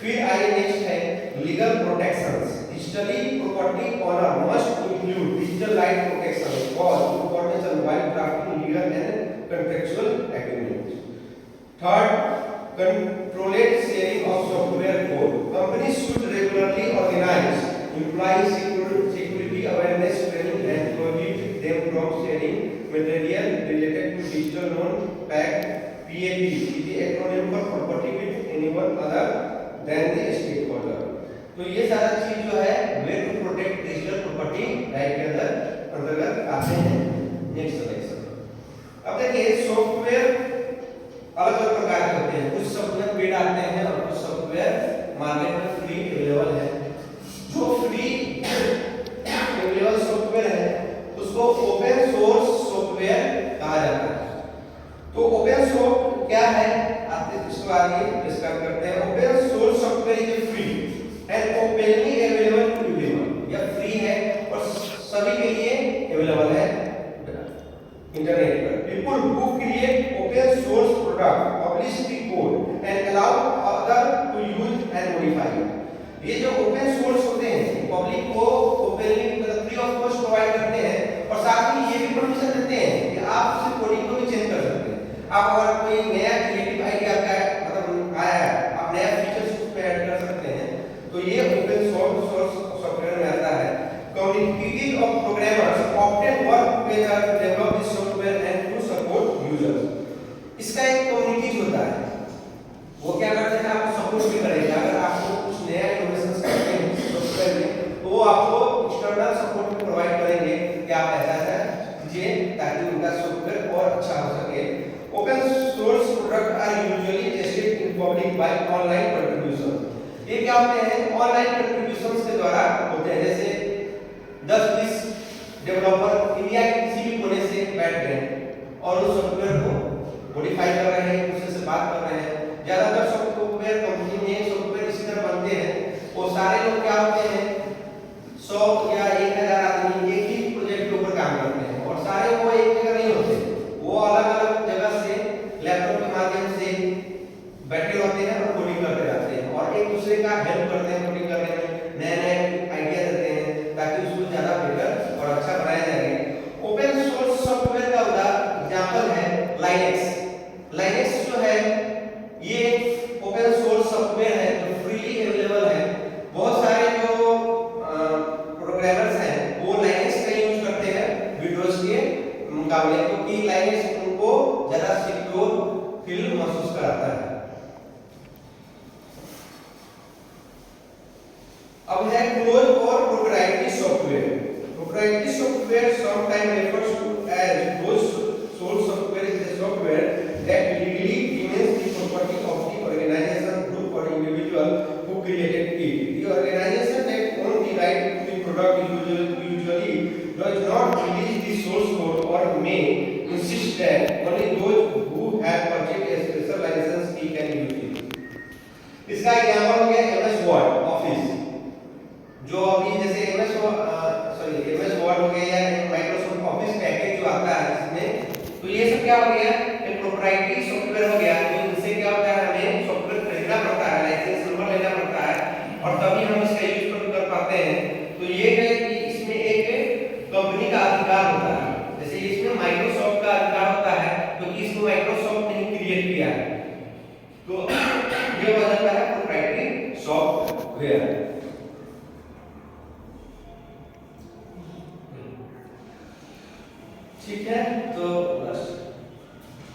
फिर आइए नेक्स्ट है legal protections. Digitally property owner must include digital right protection for information while drafting legal and contractual agreement. Third, controlled sharing of software code। Companies should regularly organize employee security awareness training and prohibit them from sharing material related to digital non-PAC (PAP) is the acronym for property with anyone other than the stakeholder। तो ये सारा चीज जो है way to protect digital property right के अंतर्गत आते हैं। Next section. अब देखिए सॉफ्टवेयर अलग अलग प्रकार के होते हैं, कुछ सॉफ्टवेयर पेड आते हैं और कुछ सॉफ्टवेयर मार्केट में फ्री अवेलेबल है। जो फ्री अवेलेबल सॉफ्टवेयर है उसको ओपन सोर्स सॉफ्टवेयर कहा जाता है। तो ओपन क्या है आप इसको आगे डिस्कस करते हैं। Open source software is free and openly available to everyone. यह फ्री है और सभी के लिए अवेलेबल है इंटरनेट पर। People who create open source product publish the code and allow other to use and modify. ये जो ओपन सोर्स होते हैं पब्लिक को ओपनली मतलब फ्री ऑफ कॉस्ट प्रोवाइड करते हैं और साथ ही ये भी परमिशन देते हैं कि आप उस कोडिंग को भी चेंज कर सकते हैं। आप अगर कोई नया क्रिएटिव आइडिया का मतलब आया है आप नया फीचर्स उसमें ऐड कर सकते हैं तो ये ओपन सोर्स सॉफ्टवेयर में आता है। Communities of programmers often work together to develop this software and to support users. इसका एक कम्युनिटी होता है वो क्या करते हैं आपको सपोर्ट भी करेंगे। अगर आपको कुछ नया इनोवेशंस करते हैं सॉफ्टवेयर में तो वो आपको एक्सटर्नल सपोर्ट भी प्रोवाइड करेंगे कि आप ऐसा कीजिए ताकि उनका सॉफ्टवेयर और अच्छा हो सके। Open source product are usually tested in public by online contribution. ये क्या होते हैं ऑनलाइन कंट्रीब्यूशंस के द्वारा होते हैं। जैसे 10-20 डेवलपर इंडिया के किसी भी कोने से बैठ गए और उस सॉफ्टवेयर को मॉडिफाई कर रहे हैं उससे से बात कर रहे हैं। ज्यादातर सॉफ्टवेयर कंपनी में सॉफ्टवेयर इसी तरह बनते हैं वो सारे लोग क्या होते हैं 100 या 1000 आदमी एक ही प्रोजेक्ट के ऊपर काम करते हैं और सारे वो एक जगह नहीं होते। वो अलग-अलग जगह से लैपटॉप के माध्यम से बैठे होते हैं और कोडिंग करते रहते हैं और एक दूसरे का हेल्प करते हैं कोडिंग करने में, नए-नए आइडिया देते हैं ताकि उसको ज्यादा बेहतर और अच्छा बनाया जाए। ओपन सोर्स सॉफ्टवेयर का एग्जांपल है लाइनेक्स। लाइनेक्स जो है ये ओपन सोर्स सॉफ्टवेयर है जो फ्रीली अवेलेबल है। बहुत सारे जो प्रोग्रामर्स हैं वो लाइनेक्स का यूज करते हैं विंडोज के मुकाबले क्योंकि लाइनेक्स उनको ज्यादा सिक्योर फील महसूस कराता है। अब है क्लोज और proprietary software. Proprietary software sometimes refers to as closed source software is a software that legally remains the property of the organization, group or individual who created it. The organization that owns the right to the product usually does not release the source code or may insist that only those who have purchased a special license can use it. इसका example हो गया MS Word office जो अभी जैसे MS Word हो गया या Microsoft office package जो आता है इसमें तो ये सब क्या हो गया एक प्रोप्राइटरी सॉफ्टवेयर हो गया तो इससे क्या होता है हमें सॉफ्टवेयर खरीदना पड़ता है लाइसेंस नंबर लेना पड़ता है और तभी हम इसका यूज कर पाते हैं। तो ये है कि इसमें एक कंपनी का अधिकार होता है जैसे इसमें माइक्रोसॉफ्ट का अधिकार होता है क्योंकि इसको माइक्रोसॉफ्ट ने क्रिएट किया है तो ये हो जाता है प्रोप्राइटरी सॉफ्टवेयर। ठीक है तो बस